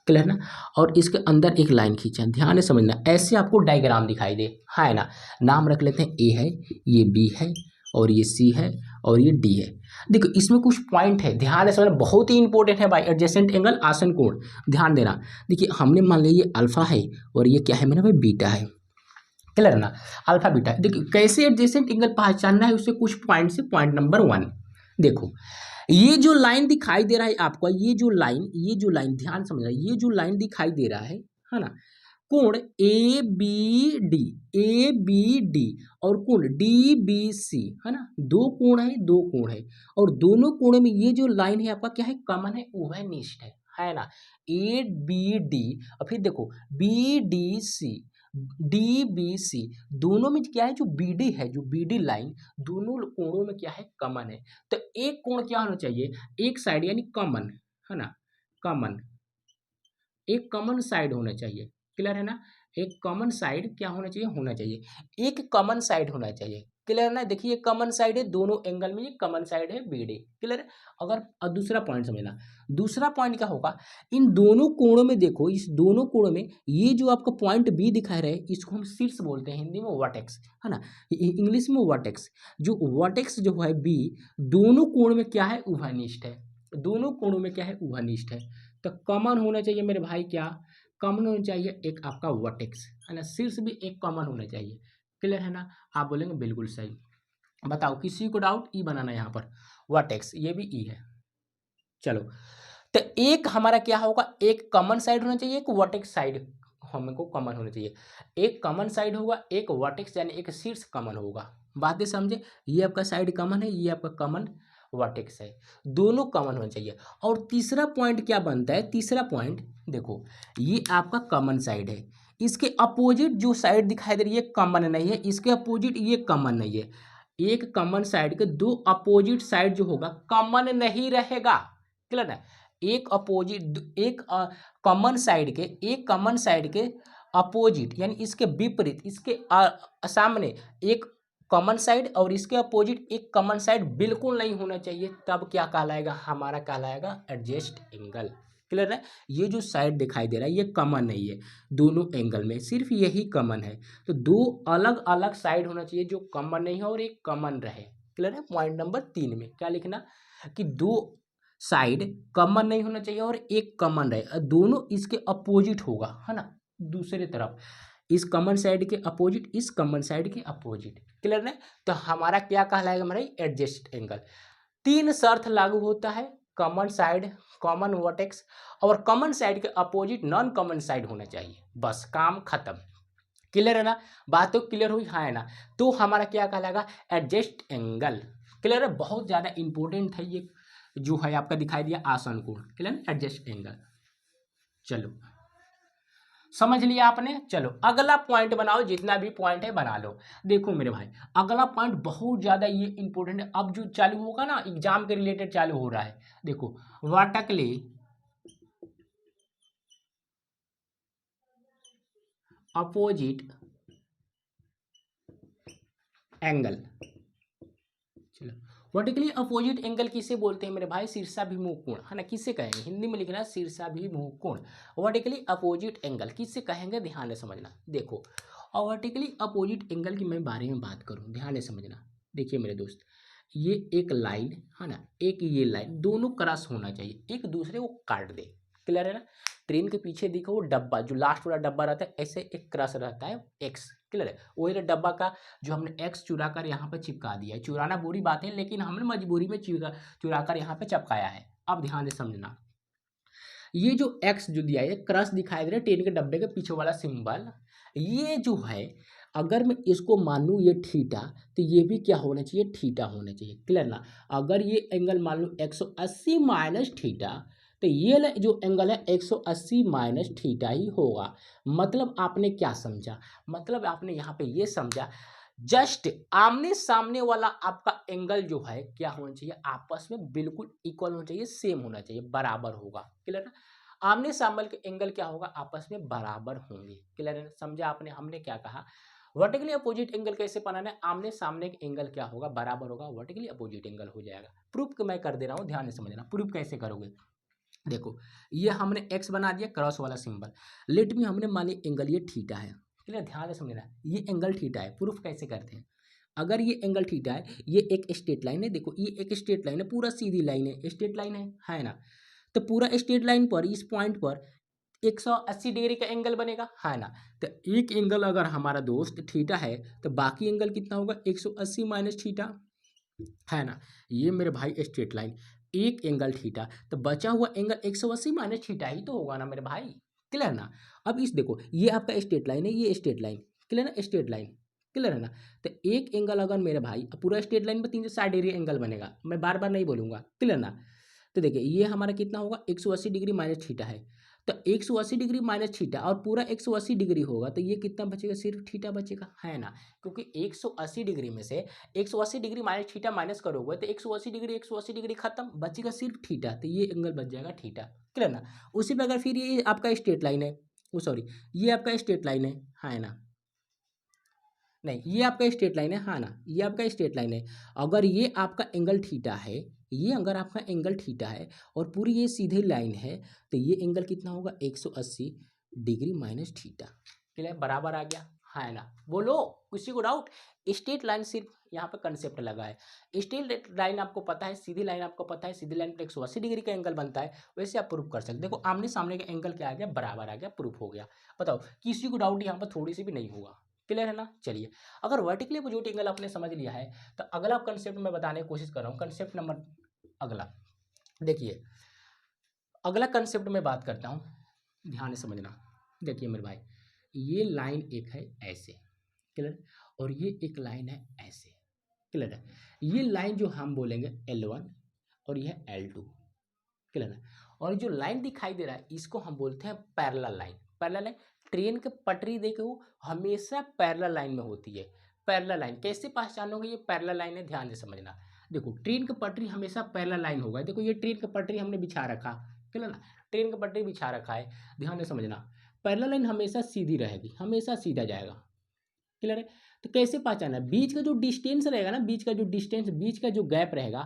क्लियर ना, और इसके अंदर एक लाइन खींचा, ध्यान से समझना। ऐसे आपको डायग्राम दिखाई दे, है ना। नाम रख लेते हैं, A है, ये B है, और ये C है, और ये D है। देखो इसमें कुछ पॉइंट है, ध्यान से समझना, बहुत ही इंपॉर्टेंट है भाई। एडजेसेंट एंगल आसन कोण, ध्यान देना। देखिए हमने मान लिया ये अल्फा है और ये क्या है मेरा भाई, बीटा है, क्लियर ना, अल्फा बीटा। देखिए कैसे एडजेसेंट एंगल पहचानना है, उससे कुछ पॉइंट से। पॉइंट नंबर 1, देखो ये जो लाइन दिखाई दे रहा है आपका, ये जो लाइन ध्यान समझना, ये जो लाइन दिखाई दे रहा है ना, कोण ए बी डी और कोण DBC, है ना, दो कोण है, और दोनों कोणों में ये जो लाइन है आपका क्या है, कॉमन है, उभयनिष्ठ है ना। ABD और फिर देखो BDC DBC, दोनों में क्या है, जो BD है, जो BD लाइन, दोनों कोणों में क्या है, कॉमन है। तो एक कोण क्या होना चाहिए, एक साइड यानी कॉमन, है ना, कॉमन, एक कॉमन साइड होना चाहिए, क्लियर है ना। एक कॉमन साइड क्या होना चाहिए, एक कॉमन साइड होना चाहिए, क्लियर ना। देखिए कॉमन साइड है दोनों एंगल में, ये कॉमन साइड है BD, क्लियर है। अगर दूसरा पॉइंट समझना, दूसरा पॉइंट क्या होगा, इन दोनों कोणों में देखो, इस दोनों कोणों में ये जो आपका पॉइंट B दिखा रहा है, इसको हम शीर्ष बोलते हैं, हिंदी में वर्टेक्स, है ना, इंग्लिश में वर्टेक्स। जो वर्टेक्स जो है B, दोनों कोण में क्या है, उभयनिष्ठ है, दोनों कोणों में क्या है, उभयनिष्ठ है। तो कॉमन होना चाहिए मेरे भाई, क्या कॉमन होना चाहिए, एक आपका वर्टेक्स, है ना, शीर्ष भी एक कॉमन होना चाहिए, क्लियर है ना। आप बोलेंगे बिल्कुल सही। बताओ किसी को डाउट, ई बनाना यहाँ पर, वर्टेक्स ये भी ई है। चलो तो एक हमारा क्या होगा, एक कॉमन साइड होना चाहिए, एक वर्टेक्स साइड हमको कॉमन होना चाहिए। एक कॉमन साइड होगा, एक वर्टेक्स यानी एक शीर्ष कॉमन होगा। बातें समझे, ये आपका साइड कॉमन है, ये आपका कॉमन वर्टेक्स है, दोनों कॉमन होना चाहिए। और तीसरा पॉइंट क्या बनता है, तीसरा पॉइंट देखो, ये आपका कॉमन साइड है, इसके अपोजिट जो साइड दिखाई दे रही है कॉमन नहीं है, इसके अपोजिट ये कॉमन नहीं है। एक कॉमन साइड के दो अपोजिट साइड जो होगा कॉमन नहीं रहेगा, क्लियर है। एक अपोजिट, एक कॉमन साइड के, एक कॉमन साइड के अपोजिट यानी इसके विपरीत, इसके सामने एक कॉमन साइड और इसके अपोजिट एक कॉमन साइड बिल्कुल नहीं होना चाहिए, तब क्या कहलाएगा, हमारा कहलाएगा एडजस्ट एंगल, क्लियर है। ये जो साइड दिखाई दे रहा है ये कॉमन नहीं है, दोनों एंगल में सिर्फ यही कॉमन है। तो दो अलग अलग साइड होना चाहिए जो कॉमन नहीं है और एक कॉमन रहे, क्लियर है। पॉइंट नंबर 3 में क्या लिखना, कि दो साइड कॉमन नहीं होना चाहिए और एक कॉमन रहे, दोनों इसके अपोजिट होगा, है ना, दूसरे तरफ, इस कॉमन साइड के अपोजिट, इस कॉमन साइड के अपोजिट, क्लियर है। तो हमारा क्या कहलाएगा, हमारा एडजस्ट एंगल। 3 शर्त लागू होता है, कॉमन साइड, कॉमन वर्टेक्स और कॉमन साइड के अपोजिट नॉन कॉमन साइड होना चाहिए, बस काम खत्म, क्लियर है ना। बात तो क्लियर हुई, हाँ है ना। तो हमारा क्या कहलाएगा, एडजस्ट एंगल, क्लियर है, बहुत ज़्यादा इंपॉर्टेंट है ये जो है आपका दिखाई दिया आसन कोण, क्लियर, एडजस्ट एंगल। चलो समझ लिया आपने। चलो अगला पॉइंट बनाओ, जितना भी पॉइंट है बना लो। देखो मेरे भाई अगला पॉइंट बहुत ज़्यादा ये इंपॉर्टेंट है, अब जो चालू होगा ना एग्जाम के रिलेटेड चालू हो रहा है। देखो वर्टिकली अपोजिट एंगल। चलो वर्टिकली अपोजिट एंगल किसे बोलते हैं मेरे भाई? शीर्षाभिमुख कोण, है ना। किसे कहेंगे? हिंदी में लिखना शीर्षाभिमुख कोण। वर्टिकली अपोजिट एंगल किसे कहेंगे? ध्यान से समझना। देखो और वर्टिकली अपोजिट एंगल की मैं बारे में बात करूं, ध्यान से समझना। देखिए मेरे दोस्त, ये एक लाइन है ना, एक ये लाइन, दोनों क्रॉस होना चाहिए, एक दूसरे को काट दे। क्लियर है ना। ट्रेन के पीछे देखो वो डब्बा, जो लास्ट वाला डब्बा रहता है, ऐसे एक क्रॉस रहता है एक्स। क्लियर है, वही डब्बा का जो हमने एक्स चुरा कर यहाँ पे चिपका दिया है। चुराना बुरी बात है, लेकिन हमने मजबूरी में चुरा कर यहाँ पे चिपकाया है। अब ध्यान से समझना, ये जो एक्स जो दिया है क्रॉस दिखाई दे रहा है ट्रेन के डब्बे के पीछे वाला सिंबल, ये जो है अगर मैं इसको मानूँ ये थीटा, तो ये भी क्या होना चाहिए? थीटा होना चाहिए। क्लियर ना। अगर ये एंगल मान लूँ 180 माइनस थीटा, तो ये जो एंगल है 180 माइनस थीटा ही होगा। मतलब आपने क्या समझा? मतलब आपने यहाँ पे ये समझा जस्ट आमने सामने वाला आपका एंगल जो है क्या होना चाहिए? आपस में बिल्कुल इक्वल होना चाहिए, सेम होना चाहिए, बराबर होगा। क्लियर ना। आमने सामने के एंगल क्या होगा? आपस में बराबर होंगे। क्लियर है, समझा आपने? हमने क्या कहा? वर्टिकली अपोजिट एंगल कैसे बनाना है? आमने सामने के एंगल क्या होगा? बराबर होगा, वर्टिकली अपोजिट एंगल हो जाएगा। प्रूफ मैं कर दे रहा हूँ, ध्यान से समझना। प्रूफ कैसे करोगे? देखो ये हमने एक्स बना दिया क्रॉस वाला सिंबल, लेट में हमने मानी एंगल ये थीटा है। क्लियर, ध्यान से समझना, ये एंगल थीटा है। प्रूफ कैसे करते हैं? अगर ये एंगल थीटा है, ये एक स्ट्रेट लाइन है, देखो ये एक स्ट्रेट लाइन है, पूरा सीधी लाइन है, स्ट्रेट लाइन है ना। तो पूरा स्ट्रेट लाइन पर इस पॉइंट पर 180 डिग्री का एंगल बनेगा, है ना। तो एक एंगल अगर हमारा दोस्त थीटा है, तो बाकी एंगल कितना होगा? 180 माइनस थीटा, है ना। ये मेरे भाई स्ट्रेट लाइन, एक एंगल थीटा, तो बचा हुआ एंगल 180 माइनस थीटा ही तो होगा ना मेरे भाई। क्लियर ना। अब इस देखो ये आपका स्ट्रेट लाइन है, ये स्ट्रेट लाइन, क्लियर ना, स्ट्रेट लाइन, क्लियर है ना। तो एक एंगल अगर मेरे भाई पूरा स्ट्रेट लाइन में 360 डिग्री एंगल बनेगा, मैं बार बार नहीं बोलूंगा, क्लियर ना। तो देखिए ये हमारा कितना होगा? 180 डिग्री माइनस थीटा है, तो 180 डिग्री माइनस थीटा और पूरा 180 डिग्री होगा, तो ये कितना बचेगा? सिर्फ थीटा बचेगा, है ना। क्योंकि 180 डिग्री में से 180 डिग्री माइनस थीटा माइनस करोगे तो 180 डिग्री खत्म, बचेगा सिर्फ थीटा, तो ये एंगल बच जाएगा थीटा। क्लियर ना। उसी पे अगर फिर ये आपका स्ट्रेट लाइन है, वो सॉरी ये आपका स्ट्रेट लाइन है ना, नहीं ये आपका स्ट्रेट लाइन है, हाँ ना, ये आपका स्ट्रेट लाइन है। अगर ये आपका एंगल थीटा है, ये अगर आपका एंगल थीटा है और पूरी ये सीधी लाइन है, तो ये एंगल कितना होगा? 180 डिग्री माइनस थीटा। क्लियर, बराबर आ गया, है ना। बोलो किसी को डाउट? स्ट्रेट लाइन सिर्फ यहाँ पे कंसेप्ट लगा है। स्ट्रेट लाइन आपको पता है, सीधी लाइन आपको पता है, सीधी लाइन पर 180 डिग्री का एंगल बनता है, वैसे आप प्रूफ कर सकते। देखो आमने सामने का एंगल क्या आ गया? बराबर आ गया, प्रूफ हो गया। बताओ किसी को डाउट यहाँ पर थोड़ी सी भी नहीं होगा? क्लियर है ना। चलिए अगर वर्टिकली अपोजिट एंगल आपने समझ लिया है, तो अगला कंसेप्ट मैं बताने की कोशिश कर रहा हूँ। कंसेप्ट नंबर अगला देखिए, अगला कंसेप्ट में बात करता हूँ, ध्यान से समझना। देखिए मेरे भाई ये लाइन एक है ऐसे, क्लियर, और ये एक लाइन है ऐसे, क्लियर है। ये लाइन जो हम बोलेंगे L1 और यह L2, क्लियर है। और जो लाइन दिखाई दे रहा है इसको हम बोलते हैं parallel line. Parallel line, train के पटरी देखो हमेशा पैरेलल लाइन में होती है। पैरेलल लाइन कैसे पहचानोगे ये पैरेलल लाइन है? ध्यान से समझना। देखो ट्रेन की पटरी हमेशा पैरेलल लाइन होगा। देखो ये ट्रेन की पटरी हमने बिछा रखा, क्लियर ना, ट्रेन की पटरी बिछा रखा है, ध्यान से समझना। पैरेलल लाइन हमेशा सीधी रहेगी, हमेशा सीधा जाएगा, क्लियर है। तो कैसे पहचाना? बीच का जो डिस्टेंस रहेगा ना, बीच का जो डिस्टेंस, बीच का जो गैप रहेगा,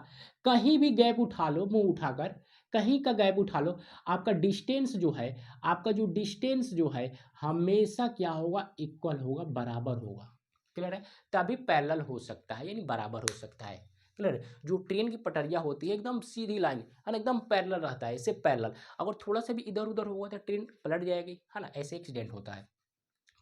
कहीं भी गैप उठा लो, मुंह उठाकर कहीं का गैप उठा लो, आपका डिस्टेंस जो है, आपका जो डिस्टेंस जो है हमेशा क्या होगा? इक्वल होगा, बराबर होगा, क्लियर है। तभी पैरेलल हो सकता है, यानी बराबर हो सकता है, क्लियर। जो ट्रेन की पटरियाँ होती है एकदम सीधी लाइन है ना, एकदम पैरेलल रहता है, इससे पैरेलल। अगर थोड़ा सा भी इधर उधर होगा तो ट्रेन पलट जाएगी, है ना, ऐसे एक्सीडेंट होता है।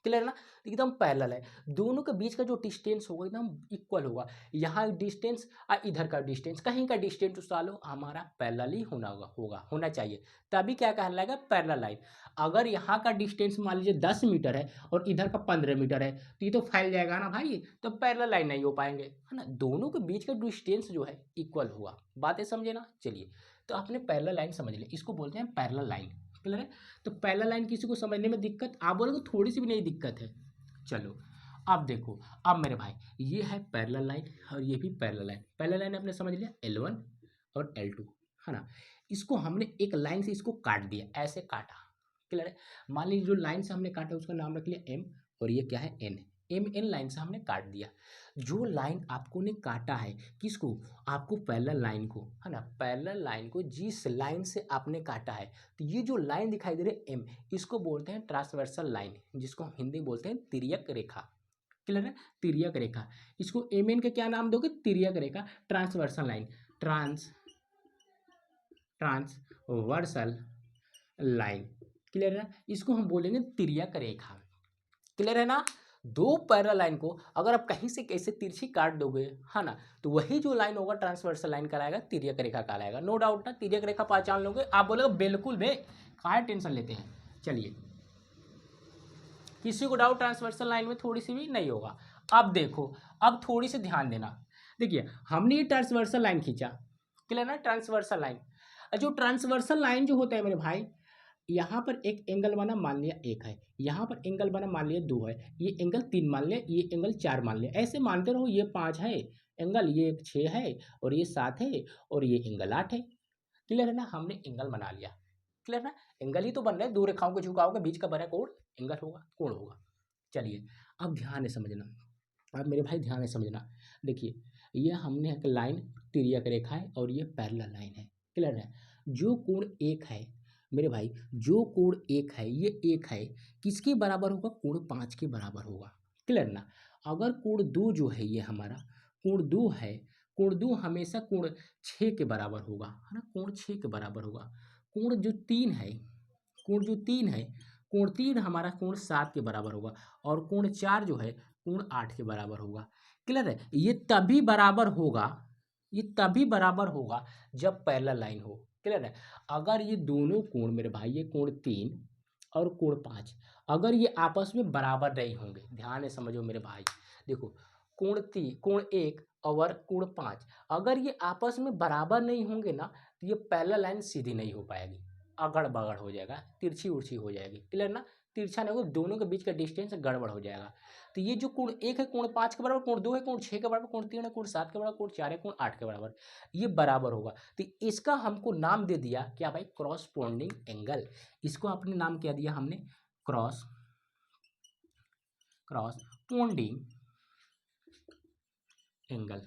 क्लियर ना, एकदम पैरेलल है, दोनों के बीच का जो डिस्टेंस होगा एकदम इक्वल होगा। यहाँ डिस्टेंस और इधर का डिस्टेंस, कहीं का डिस्टेंस उस सालो हमारा पैरेलल ही होना चाहिए, तभी क्या कहलाएगा पैरेलल लाइन। अगर यहाँ का डिस्टेंस मान लीजिए 10 मीटर है और इधर का 15 मीटर है तो ये तो फैल जाएगा ना भाई, तो पैरेलल लाइन नहीं हो पाएंगे, है ना। दोनों के बीच का डिस्टेंस जो है इक्वल होगा, बातें समझे ना। चलिए, तो आपने पैरेलल लाइन समझ लिया, इसको बोलते हैं पैरेलल लाइन। क्लियर है। तो पैरेलल लाइन किसी को समझने में दिक्कत, आप बोलोगे थोड़ी सी भी नहीं दिक्कत है। चलो अब देखो, अब मेरे भाई ये है पैरेलल लाइन और ये भी पैरेलल लाइन। पैरेलल लाइन आपने समझ लिया L1 और L2, है ना। इसको हमने एक लाइन से इसको काट दिया, ऐसे काटा। क्लियर है। मान लीजिए जो लाइन से हमने काटा उसका नाम रख लिया M और ये क्या है N। M लाइन से हमने काट दिया। जो लाइन आपको ने काटा है, किसको, आपको पैरेलल लाइन को, है ना। पैरेलल लाइन को जिस लाइन से आपने काटा है, तो ये जो लाइन दिखाई दे रही है M, इसको बोलते हैं ट्रांसवर्सल लाइन, जिसको हम हिंदी में बोलते हैं तिर्यक रेखा। क्लियर है, तिर्यक रेखा। इसको MN के क्या नाम दोगे, तिर्यक रेखा, transversal line, transversal line. Clear है ना, इसको हम बोलेंगे तिर्यक रेखा। क्लियर है ना। दो पैरेलल लाइन को अगर आप कहीं से कैसे तिरछी काट दोगे, है ना, तो वही जो लाइन होगा ट्रांसवर्सल लाइन कहलाएगा, तिर्यक रेखा कहलाएगा। नो डाउट ना, तिर्यक रेखा पहचान लोगे। आप बोलोगे बिल्कुल बे, काहे टेंशन लेते हैं। चलिए, किसी को डाउट ट्रांसवर्सल लाइन में थोड़ी सी भी नहीं होगा। अब देखो, अब थोड़ी सी ध्यान देना। देखिए, हमने ये ट्रांसवर्सल लाइन खींचा, क्लियर ना, ट्रांसवर्सल लाइन। जो ट्रांसवर्सल लाइन जो होता है मेरे भाई, यहाँ पर एक एंगल बना मान लिया 1 है, यहाँ पर एंगल बना मान लिया 2 है, ये एंगल 3 मान लिया, ये एंगल 4 मान लिया, ऐसे मानते रहो। ये 5 है एंगल, ये 6 है और ये 7 है और ये एंगल 8 है। क्लियर है ना, हमने एंगल बना लिया। क्लियर ना, एंगल ही तो बन रहे हैं, दो रेखाओं को झुकाओगे, बीच का बना कोण एंगल होगा, कोण होगा। चलिए, अब ध्यान से समझना, अब मेरे भाई ध्यान से समझना। देखिए, ये हमने एक लाइन तिर्यक रेखा है और ये पैरेलल लाइन है। क्लियर है। जो कोण 1 है मेरे भाई, जो कोण 1 है, ये 1 है, किसके बराबर होगा, कोण 5 के बराबर होगा। क्लियर ना। अगर कोण 2 जो है, ये हमारा कोण 2 है, कोण 2 हमेशा कोण 6 के बराबर होगा, है ना, कोण 6 के बराबर होगा। कोण जो 3 है, कोण जो 3 है, कोण 3 हमारा कोण 7 के बराबर होगा और कोण 4 जो है कोण 8 के बराबर होगा। क्लियर है। ये तभी बराबर होगा, ये तभी बराबर होगा जब पैरेलल लाइन हो। क्लियर है। अगर ये दोनों कोण मेरे भाई, ये कोण 3 और कोण 5, अगर ये आपस में बराबर नहीं होंगे, ध्यान से समझो मेरे भाई। देखो, कोण 1 और कोण 5 अगर ये आपस में बराबर नहीं होंगे ना, तो ये पैरेलल लाइन सीधी नहीं हो पाएगी, अगड़ बगड़ हो जाएगा, तिरछी उर्छी हो जाएगी। क्लियर ना, तिरछा नहीं होगा, दोनों के बीच का डिस्टेंस गड़बड़ हो जाएगा। तो ये जो कोण 1 है कोण 5 के बराबर, कोण 2 है कोण 6 के बराबर, कोण 3 है कोण 7 के बराबर, कोण 4 है कोण 8 के बराबर, ये बराबर होगा। तो इसका हमको नाम दे दिया क्या भाई, क्रॉसपोंडिंग एंगल। इसको अपने नाम क्या दिया हमने, क्रॉसपोंडिंग एंगल।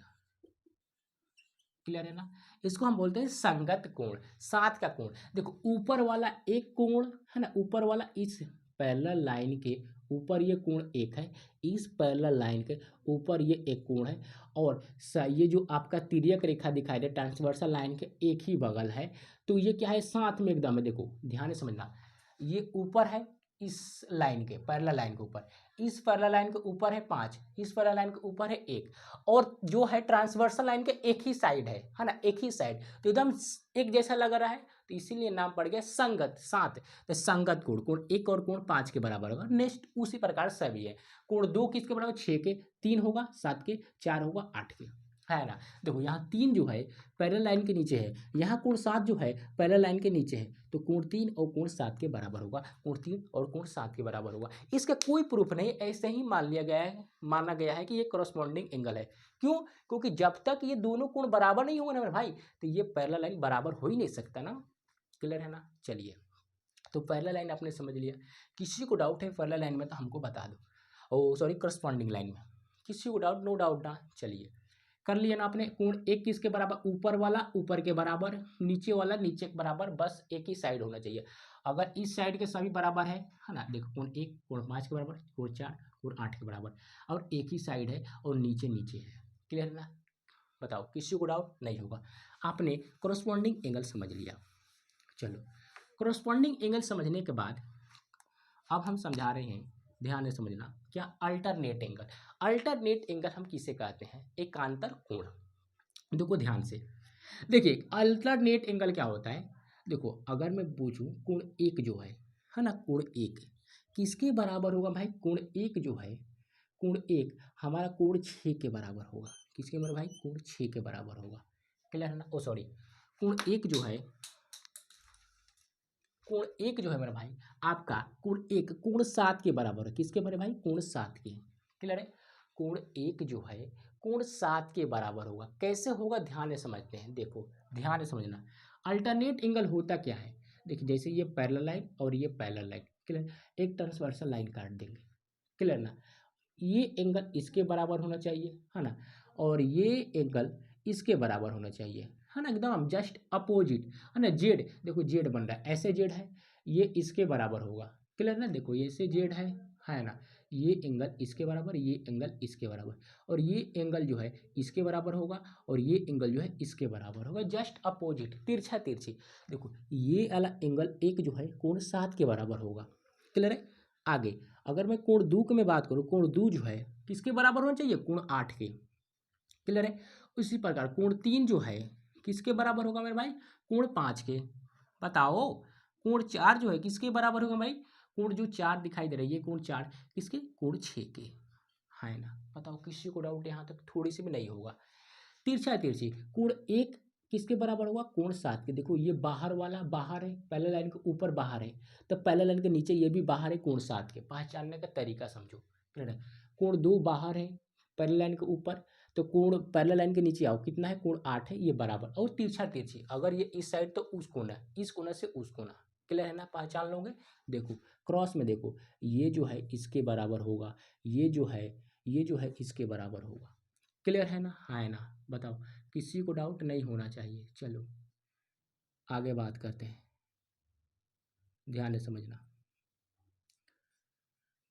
क्लियर है ना। इसको हम बोलते हैं संगत कोण, साथ का कोण। देखो, ऊपर वाला एक कोण है ना, ऊपर वाला इस पैरेलल लाइन के ऊपर ये कोण 1 है, इस पैरेलल लाइन के ऊपर ये एक कोण है, और ये जो आपका तिर्यक रेखा दिखाई दे ट्रांसवर्सल लाइन के एक ही बगल है, तो ये क्या है, साथ में एकदम है। देखो ध्यान से समझना, ये ऊपर है इस लाइन के, पैरेलल लाइन के ऊपर, इस पैरेलल लाइन के ऊपर है 5, इस पैरेलल लाइन के ऊपर है 1, और जो है ट्रांसवर्सल लाइन के एक ही साइड है ना, एक ही साइड, तो एकदम एक जैसा लग रहा है, तो इसीलिए नाम पड़ गया संगत, साथ। तो संगत कोण, कोण 1 और कोण 5 के बराबर होगा। नेक्स्ट उसी प्रकार सभी है, कोण 2 किसके बराबर, 6 के, 3 होगा 7 के, 4 होगा 8 के, है ना। देखो, यहाँ 3 जो है पैरेलल लाइन के नीचे है, यहाँ कोण 7 जो है पैरेलल लाइन के नीचे है, तो कोण 3 और कोण 7 के बराबर होगा, कोण 3 और कोण 7 के बराबर होगा। इसका कोई प्रूफ नहीं, ऐसे ही माना गया है कि ये करस्पॉन्डिंग एंगल है। क्यों, क्योंकि जब तक ये दोनों कोण बराबर नहीं होंगे ना मेरे भाई, तो ये पैरेलल लाइन बराबर हो ही नहीं सकता ना। क्लियर है ना। चलिए, तो पैरेलल लाइन आपने समझ लिया। किसी को डाउट है पैरेलल लाइन में तो हमको बता दो, ओ सॉरी करस्पॉन्डिंग लाइन में किसी को डाउट, नो डाउट ना। चलिए, कर लिया ना आपने। कोण 1 किसके बराबर, ऊपर वाला ऊपर के बराबर, नीचे वाला नीचे के बराबर, बस एक ही साइड होना चाहिए। अगर इस साइड के सभी बराबर है ना, देखो कोण 1 कोण 5 के बराबर, कोण 4 कोण 8 के बराबर, और एक ही साइड है और नीचे नीचे है। क्लियर है ना। बताओ, किसी को डाउट नहीं होगा। आपने करस्पॉन्डिंग एंगल समझ लिया। चलो, करस्पॉन्डिंग एंगल समझने के बाद अब हम समझा रहे हैं, ध्यान से समझना, क्या अल्टरनेट एंगल। अल्टरनेट एंगल हम किसे कहते हैं, एकांतर कोण। देखो ध्यान से, देखिए अल्टरनेट एंगल क्या होता है। देखो अगर मैं पूछूं कोण एक जो है ना, कोण एक किसके बराबर होगा भाई, कोण एक जो है, कोण एक हमारा कोण 6 के बराबर होगा। किसके बराबर भाई, कोण 6 के बराबर होगा। क्लियर है ना, ओ सॉरी, कोण एक जो है, कोण एक जो है मेरा भाई आपका, कोण एक कोण 7 के बराबर है। किसके बराबर भाई, कोण 7 के। क्लियर है, कोण एक जो है कोण 7 के बराबर होगा। कैसे होगा ध्यान से समझते हैं। देखो ध्यान से समझना, अल्टरनेट एंगल होता क्या है। देखिए जैसे ये पैरेलल लाइन और ये पैरेलल लाइन, क्लियर, एक ट्रांसवर्सल लाइन काट देंगे। क्लियर ना, ये एंगल इसके बराबर होना चाहिए है ना, और ये एंगल इसके बराबर होना चाहिए है ना, एकदम जस्ट अपोजिट है ना। जेड देखो, जेड बन रहा है, ऐसे जेड है, ये इसके बराबर होगा। क्लियर ना, देखो ये से जेड है ना, ये एंगल इसके बराबर, ये एंगल इसके बराबर, और ये एंगल जो है इसके बराबर होगा, और ये एंगल जो है इसके बराबर होगा, जस्ट अपोजिट, तिरछा तिरछी। देखो ये वाला एंगल एक जो है कोण 7 के बराबर होगा। क्लियर है। आगे अगर मैं कोण दो की में बात करूँ, कोण दो जो है किसके बराबर होना चाहिए, कोण 8 के। क्लियर है। उसी प्रकार कोण 3 जो है किसके बराबर होगा मेरे भाई, कोण 5 के। बताओ कोण 4 जो है किसके बराबर होगा भाई, कोण जो 4 दिखाई दे रही है, कोण 4 किसके, कोण 6 के। है ना, बताओ किसी को डाउट यहाँ तक थोड़ी सी भी नहीं होगा। तिरछा तिरछी, कोण एक किसके बराबर होगा, कोण 7 के। देखो ये बाहर वाला बाहर है, पहले लाइन के ऊपर बाहर है, तो पहले लाइन के नीचे ये भी बाहर है, कोण 7 के। पहचानने का तरीका समझो। क्लियर है। कोण 2 बाहर है, पहले लाइन के ऊपर, तो कोण पहले लाइन के नीचे आओ, कितना है, कोण 8 है, ये बराबर। और तिरछा तिरछी, अगर ये इस साइड तो उस कोना, इस कोना से उस कोना। क्लियर है ना, पहचान लोगे। देखो क्रॉस में देखो, ये जो है इसके बराबर होगा, ये जो है इसके बराबर होगा। क्लियर है ना, है ना, बताओ किसी को डाउट नहीं होना चाहिए। चलो आगे बात करते हैं, ध्यान से समझना।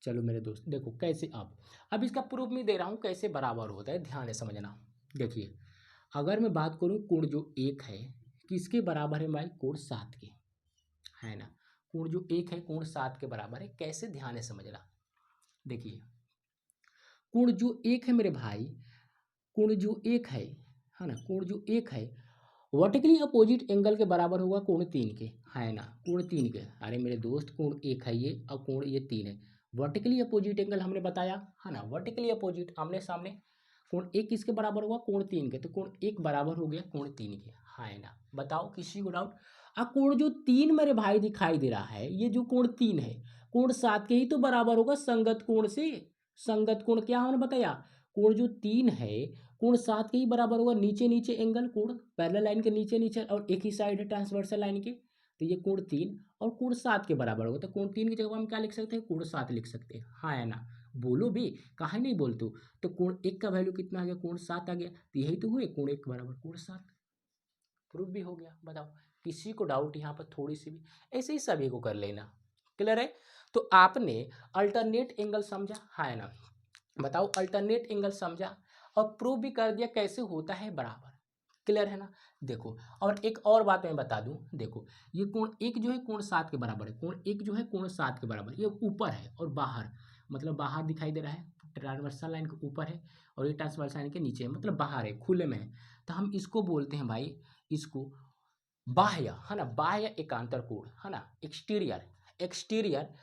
चलो मेरे दोस्त देखो कैसे, अब इसका प्रूफ मैं दे रहा हूँ कैसे बराबर होता है, ध्यान से समझना। देखिए अगर मैं बात करूँ कोण जो एक है किसके बराबर है भाई, कोण 7 के। है ना, कोण जो एक है कोण 7 के बराबर है। कैसे, ध्यान से समझना। देखिए कोण जो एक है मेरे भाई, कोण जो एक है ना, कोण जो एक है वर्टिकली अपोजिट एंगल के बराबर होगा कोण 3 के। है ना, कोण 3 के। अरे मेरे दोस्त कोण एक है ये, और कोण ये 3 है। वर्टिकली अपोजिट एंगल हमने बताया है ना, वर्टिकली अपोजिट आमने सामने। कोण एक किसके बराबर होगा, कोण 3 के, तो कोण एक बराबर हो गया कोण 3 के। है ना, बताओ किसी को डाउट। अब कोण जो 3 मेरे भाई दिखाई दे रहा है, ये जो कोण 3 है कोण 7 के ही तो बराबर होगा संगत कोण से। संगत कोण क्या हमने बताया, कोण जो 3 है कोण 7 के ही बराबर होगा। नीचे नीचे एंगल, कोण पैरेलल लाइन के नीचे नीचे, और एक ही साइड है ट्रांसवर्सल लाइन के, तो ये कोण 3 और कोण 7 के बराबर होगा। तो कोण 3 की जगह हम क्या लिख सकते हैं, कोण 7 लिख सकते हैं। हाँ है ना, बोलो भी, काहे नहीं बोलते हो। तो कोण एक का वैल्यू कितना आ गया, कोण 7 आ गया, तो यही तो हुए कोण एक बराबर कोण 7। प्रूफ भी हो गया। बताओ किसी को डाउट यहाँ पर थोड़ी सी भी, ऐसे ही सभी को कर लेना। क्लियर है। तो आपने अल्टरनेट एंगल समझा, है ना, बताओ अल्टरनेट एंगल समझा, और प्रूव भी कर दिया कैसे होता है बराबर। क्लियर है ना। देखो और एक और बात मैं बता दूं, देखो ये कोण एक जो है कोण 7 के बराबर है, कोण एक जो है कोण 7 के बराबर, ये ऊपर है और बाहर, मतलब बाहर दिखाई दे रहा है, ट्रांसवर्सल लाइन के ऊपर है, और ये ट्रांसवर्सल लाइन के नीचे है, मतलब बाहर है, खुले में है। तो हम इसको बोलते हैं भाई, इसको बाह्य, है ना, बाह्य एकांतर कोण, है ना, exterior, exterior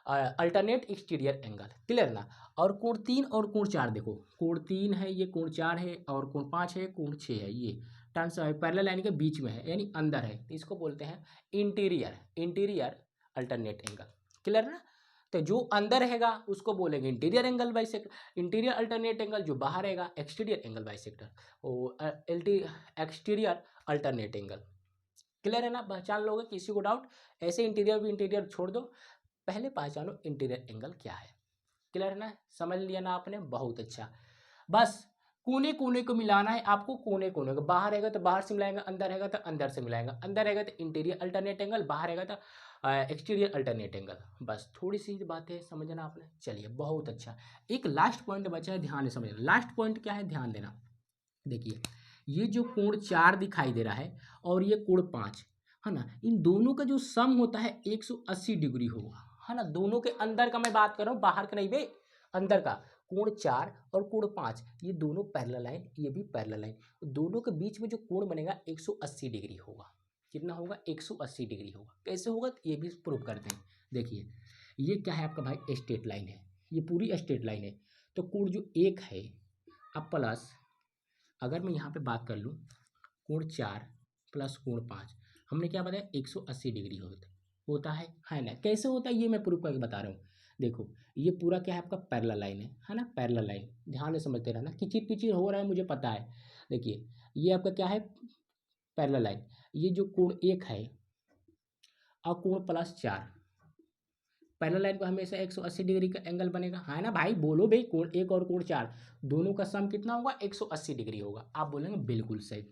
alternate exterior angle. Clear ना। और कोण 3 और कोण 4 देखो, कोण 3 है, ये कोण 4 है, और कोण 5 है, कोण 6 है, ये ट्रांस पैरेलल लाइन के बीच में है, यानी अंदर है, तो इसको बोलते हैं interior, interior alternate angle. Clear ना। तो जो अंदर रहेगा उसको बोलेंगे interior angle bisector, interior alternate angle जो बाहर रहेगा exterior angle bisector, exterior alternate angle. Clear है ना, पहचान लोगे किसी को डाउट। ऐसे इंटीरियर भी इंटीरियर छोड़ दो, पहले पहचानो इंटीरियर एंगल क्या है। क्लियर है ना, समझ लिया ना आपने, बहुत अच्छा। बस कोने कोने को मिलाना है आपको, कोने कोने को, बाहर रहेगा तो बाहर से मिलाएंगे, अंदर रहेगा तो अंदर से मिलाएंगे, अंदर रहेगा तो इंटीरियर अल्टरनेट एंगल, बाहर रहेगा तो एक्सटीरियर अल्टरनेट एंगल। बस थोड़ी सी बातें समझना आपने, चलिए बहुत अच्छा। एक लास्ट पॉइंट बचा है, ध्यान से समझना। लास्ट पॉइंट क्या है, ध्यान देना। देखिए ये जो कोण 4 दिखाई दे रहा है और ये कोण 5 है ना, इन दोनों का जो सम होता है 180 डिग्री होगा, है ना, दोनों के अंदर का मैं बात कर रहा हूँ, बाहर का नहीं बे, अंदर का। कोण 4 और कोण 5 ये दोनों पैरेलल लाइन, ये भी पैरेलल लाइन, दोनों के बीच में जो कोण बनेगा 180 डिग्री होगा। कितना होगा? 180 डिग्री होगा। कैसे होगा? ये भी प्रूव करते हैं। देखिए ये क्या है आपका भाई? स्ट्रेट लाइन है, ये पूरी स्ट्रेट लाइन है। तो कोण जो 1 है अब प्लस, अगर मैं यहाँ पे बात कर लूँ, कोण 4 प्लस कोण 5, हमने क्या बताया? 180 डिग्री होता है ना? कैसे होता है ये मैं प्रूव करके बता रहा हूँ। देखो ये पूरा क्या है आपका? पैरेलल लाइन है ना, पैरेलल लाइन, ध्यान से समझते रहना, किचिर पिचिर हो रहा है मुझे पता है। देखिए ये आपका क्या है? Parallel line. ये जो कोण 1 है और कोण प्लस 4, पैरेलल लाइन को हमेशा 180 डिग्री का एंगल बनेगा, है ना भाई? बोलो भाई, कोण 1 और कोण 4 दोनों का सम कितना होगा? 180 डिग्री होगा। आप बोलेंगे बिल्कुल सही।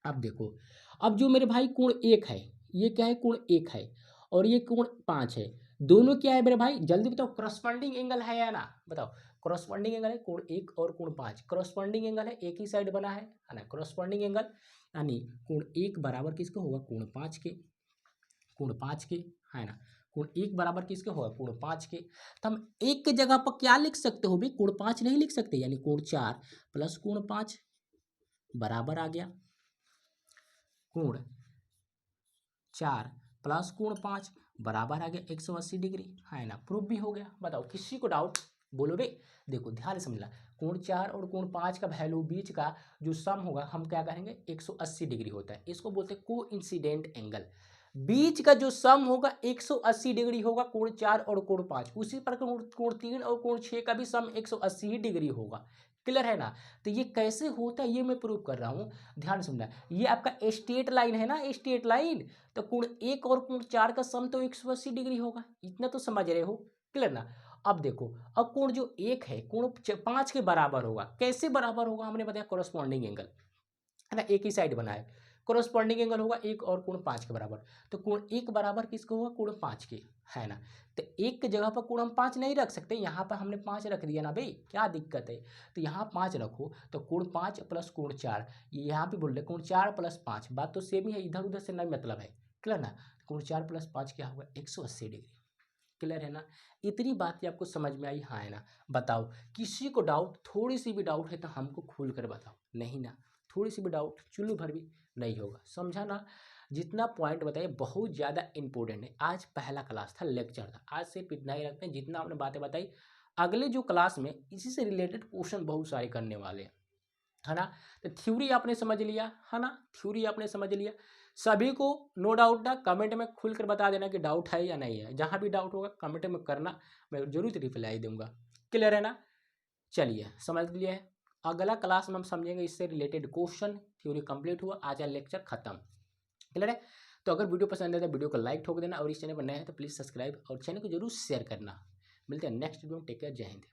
अब देखो, अब जो मेरे भाई कोण 1 है, ये क्या है? कोण 1 है और ये कोण 5 है, दोनों क्या है मेरे भाई? जल्दी बताओ, करस्पॉन्डिंग एंगल है या ना? बताओ, करस्पॉन्डिंग एंगल है। कोण 1 और कोण 5 करस्पॉन्डिंग एंगल है, एक ही साइड बना है ना? करस्पॉन्डिंग एंगल यानी कोण 1 बराबर किसके होगा? कोण 5 के, कोण 5 के, है ना? कोण 1 बराबर किसके होगा? कोण 5 के। तो हम एक के जगह पर क्या लिख सकते हो भाई? कोण 5 नहीं लिख सकते, यानी कोण 4 प्लस कोण 5 बराबर आ गया कोण 4 प्लस कोण 5 बराबर आ गया 180 डिग्री, है ना? प्रूफ भी हो गया। बताओ किसी को डाउट? बोलो बे। देखो ध्यान से समझना, कोण 4 और कोण 5 का वैल्यू बीच का जो सम होगा हम क्या करेंगे? 180 डिग्री होता है, इसको बोलते हैं कोइंसिडेंट एंगल। बीच का जो सम होगा 180 डिग्री होगा, कोण 4 और कोण 5। उसी पर कोण 3 और कोण 6 का भी सम 180 डिग्री होगा। क्लियर है ना? तो ये कैसे होता है ये मैं प्रूव कर रहा हूँ, ध्यान समझना। ये आपका स्ट्रेट लाइन है ना, स्ट्रेट लाइन, तो कोण 1 और कोण 4 का सम तो 180 डिग्री होगा, इतना तो समझ रहे हो? क्लियर ना? अब देखो, अब कोण जो 1 है कोण 5 के बराबर होगा। कैसे बराबर होगा? हमने बताया कोरस्पॉन्डिंग एंगल, है ना, एक ही साइड बना है, कोरस्पॉन्डिंग एंगल होगा 1 और कोण 5 के बराबर। तो कोण 1 बराबर किसको होगा? कोण 5 के, है ना? तो 1 की जगह पर कोण हम 5 नहीं रख सकते, यहाँ पर हमने 5 रख दिया ना भाई, क्या दिक्कत है? तो यहाँ 5 रखो, तो कोण 5 प्लस कोण 4, यहाँ पे बोल रहे कोण 4 प्लस 5, बात तो सेम ही है, इधर उधर से नहीं मतलब है। क्लियर ना? कोण 4 प्लस 5 क्या होगा? 180 डिग्री। क्लियर है ना? इतनी बातें आपको समझ में आई, हाँ है ना? बताओ किसी को डाउट, थोड़ी सी भी डाउट है तो हमको खोल कर बताओ। नहीं ना? थोड़ी सी भी डाउट चुल्लू भर भी नहीं होगा, समझा ना? जितना पॉइंट बताइए बहुत ज़्यादा इंपॉर्टेंट है। आज पहला क्लास था, लेक्चर था, आज सिर्फ इतना ही रखते हैं। जितना आपने बातें बताई, अगले जो क्लास में इसी से रिलेटेड क्वेश्चन बहुत सारे करने वाले हैं, है ना? तो थ्योरी आपने समझ लिया, है ना? थ्योरी आपने समझ लिया। सभी को नो डाउट ना, कमेंट में खुल कर बता देना कि डाउट है या नहीं है। जहाँ भी डाउट होगा कमेंट में करना, मैं जरूर रिप्लाई दूंगा। क्लियर है ना? चलिए समझ लिया है। अगला क्लास में हम समझेंगे इससे रिलेटेड क्वेश्चन। थ्योरी कंप्लीट हुआ, आज का लेक्चर खत्म। क्लियर है? तो अगर वीडियो पसंद है तो वीडियो को लाइक ठोक देना, और इस चैनल पर नए हैं तो प्लीज़ सब्सक्राइब और चैनल को जरूर शेयर करना। मिलते हैं नेक्स्ट वीडियो में। टेक केयर, जय हिंद।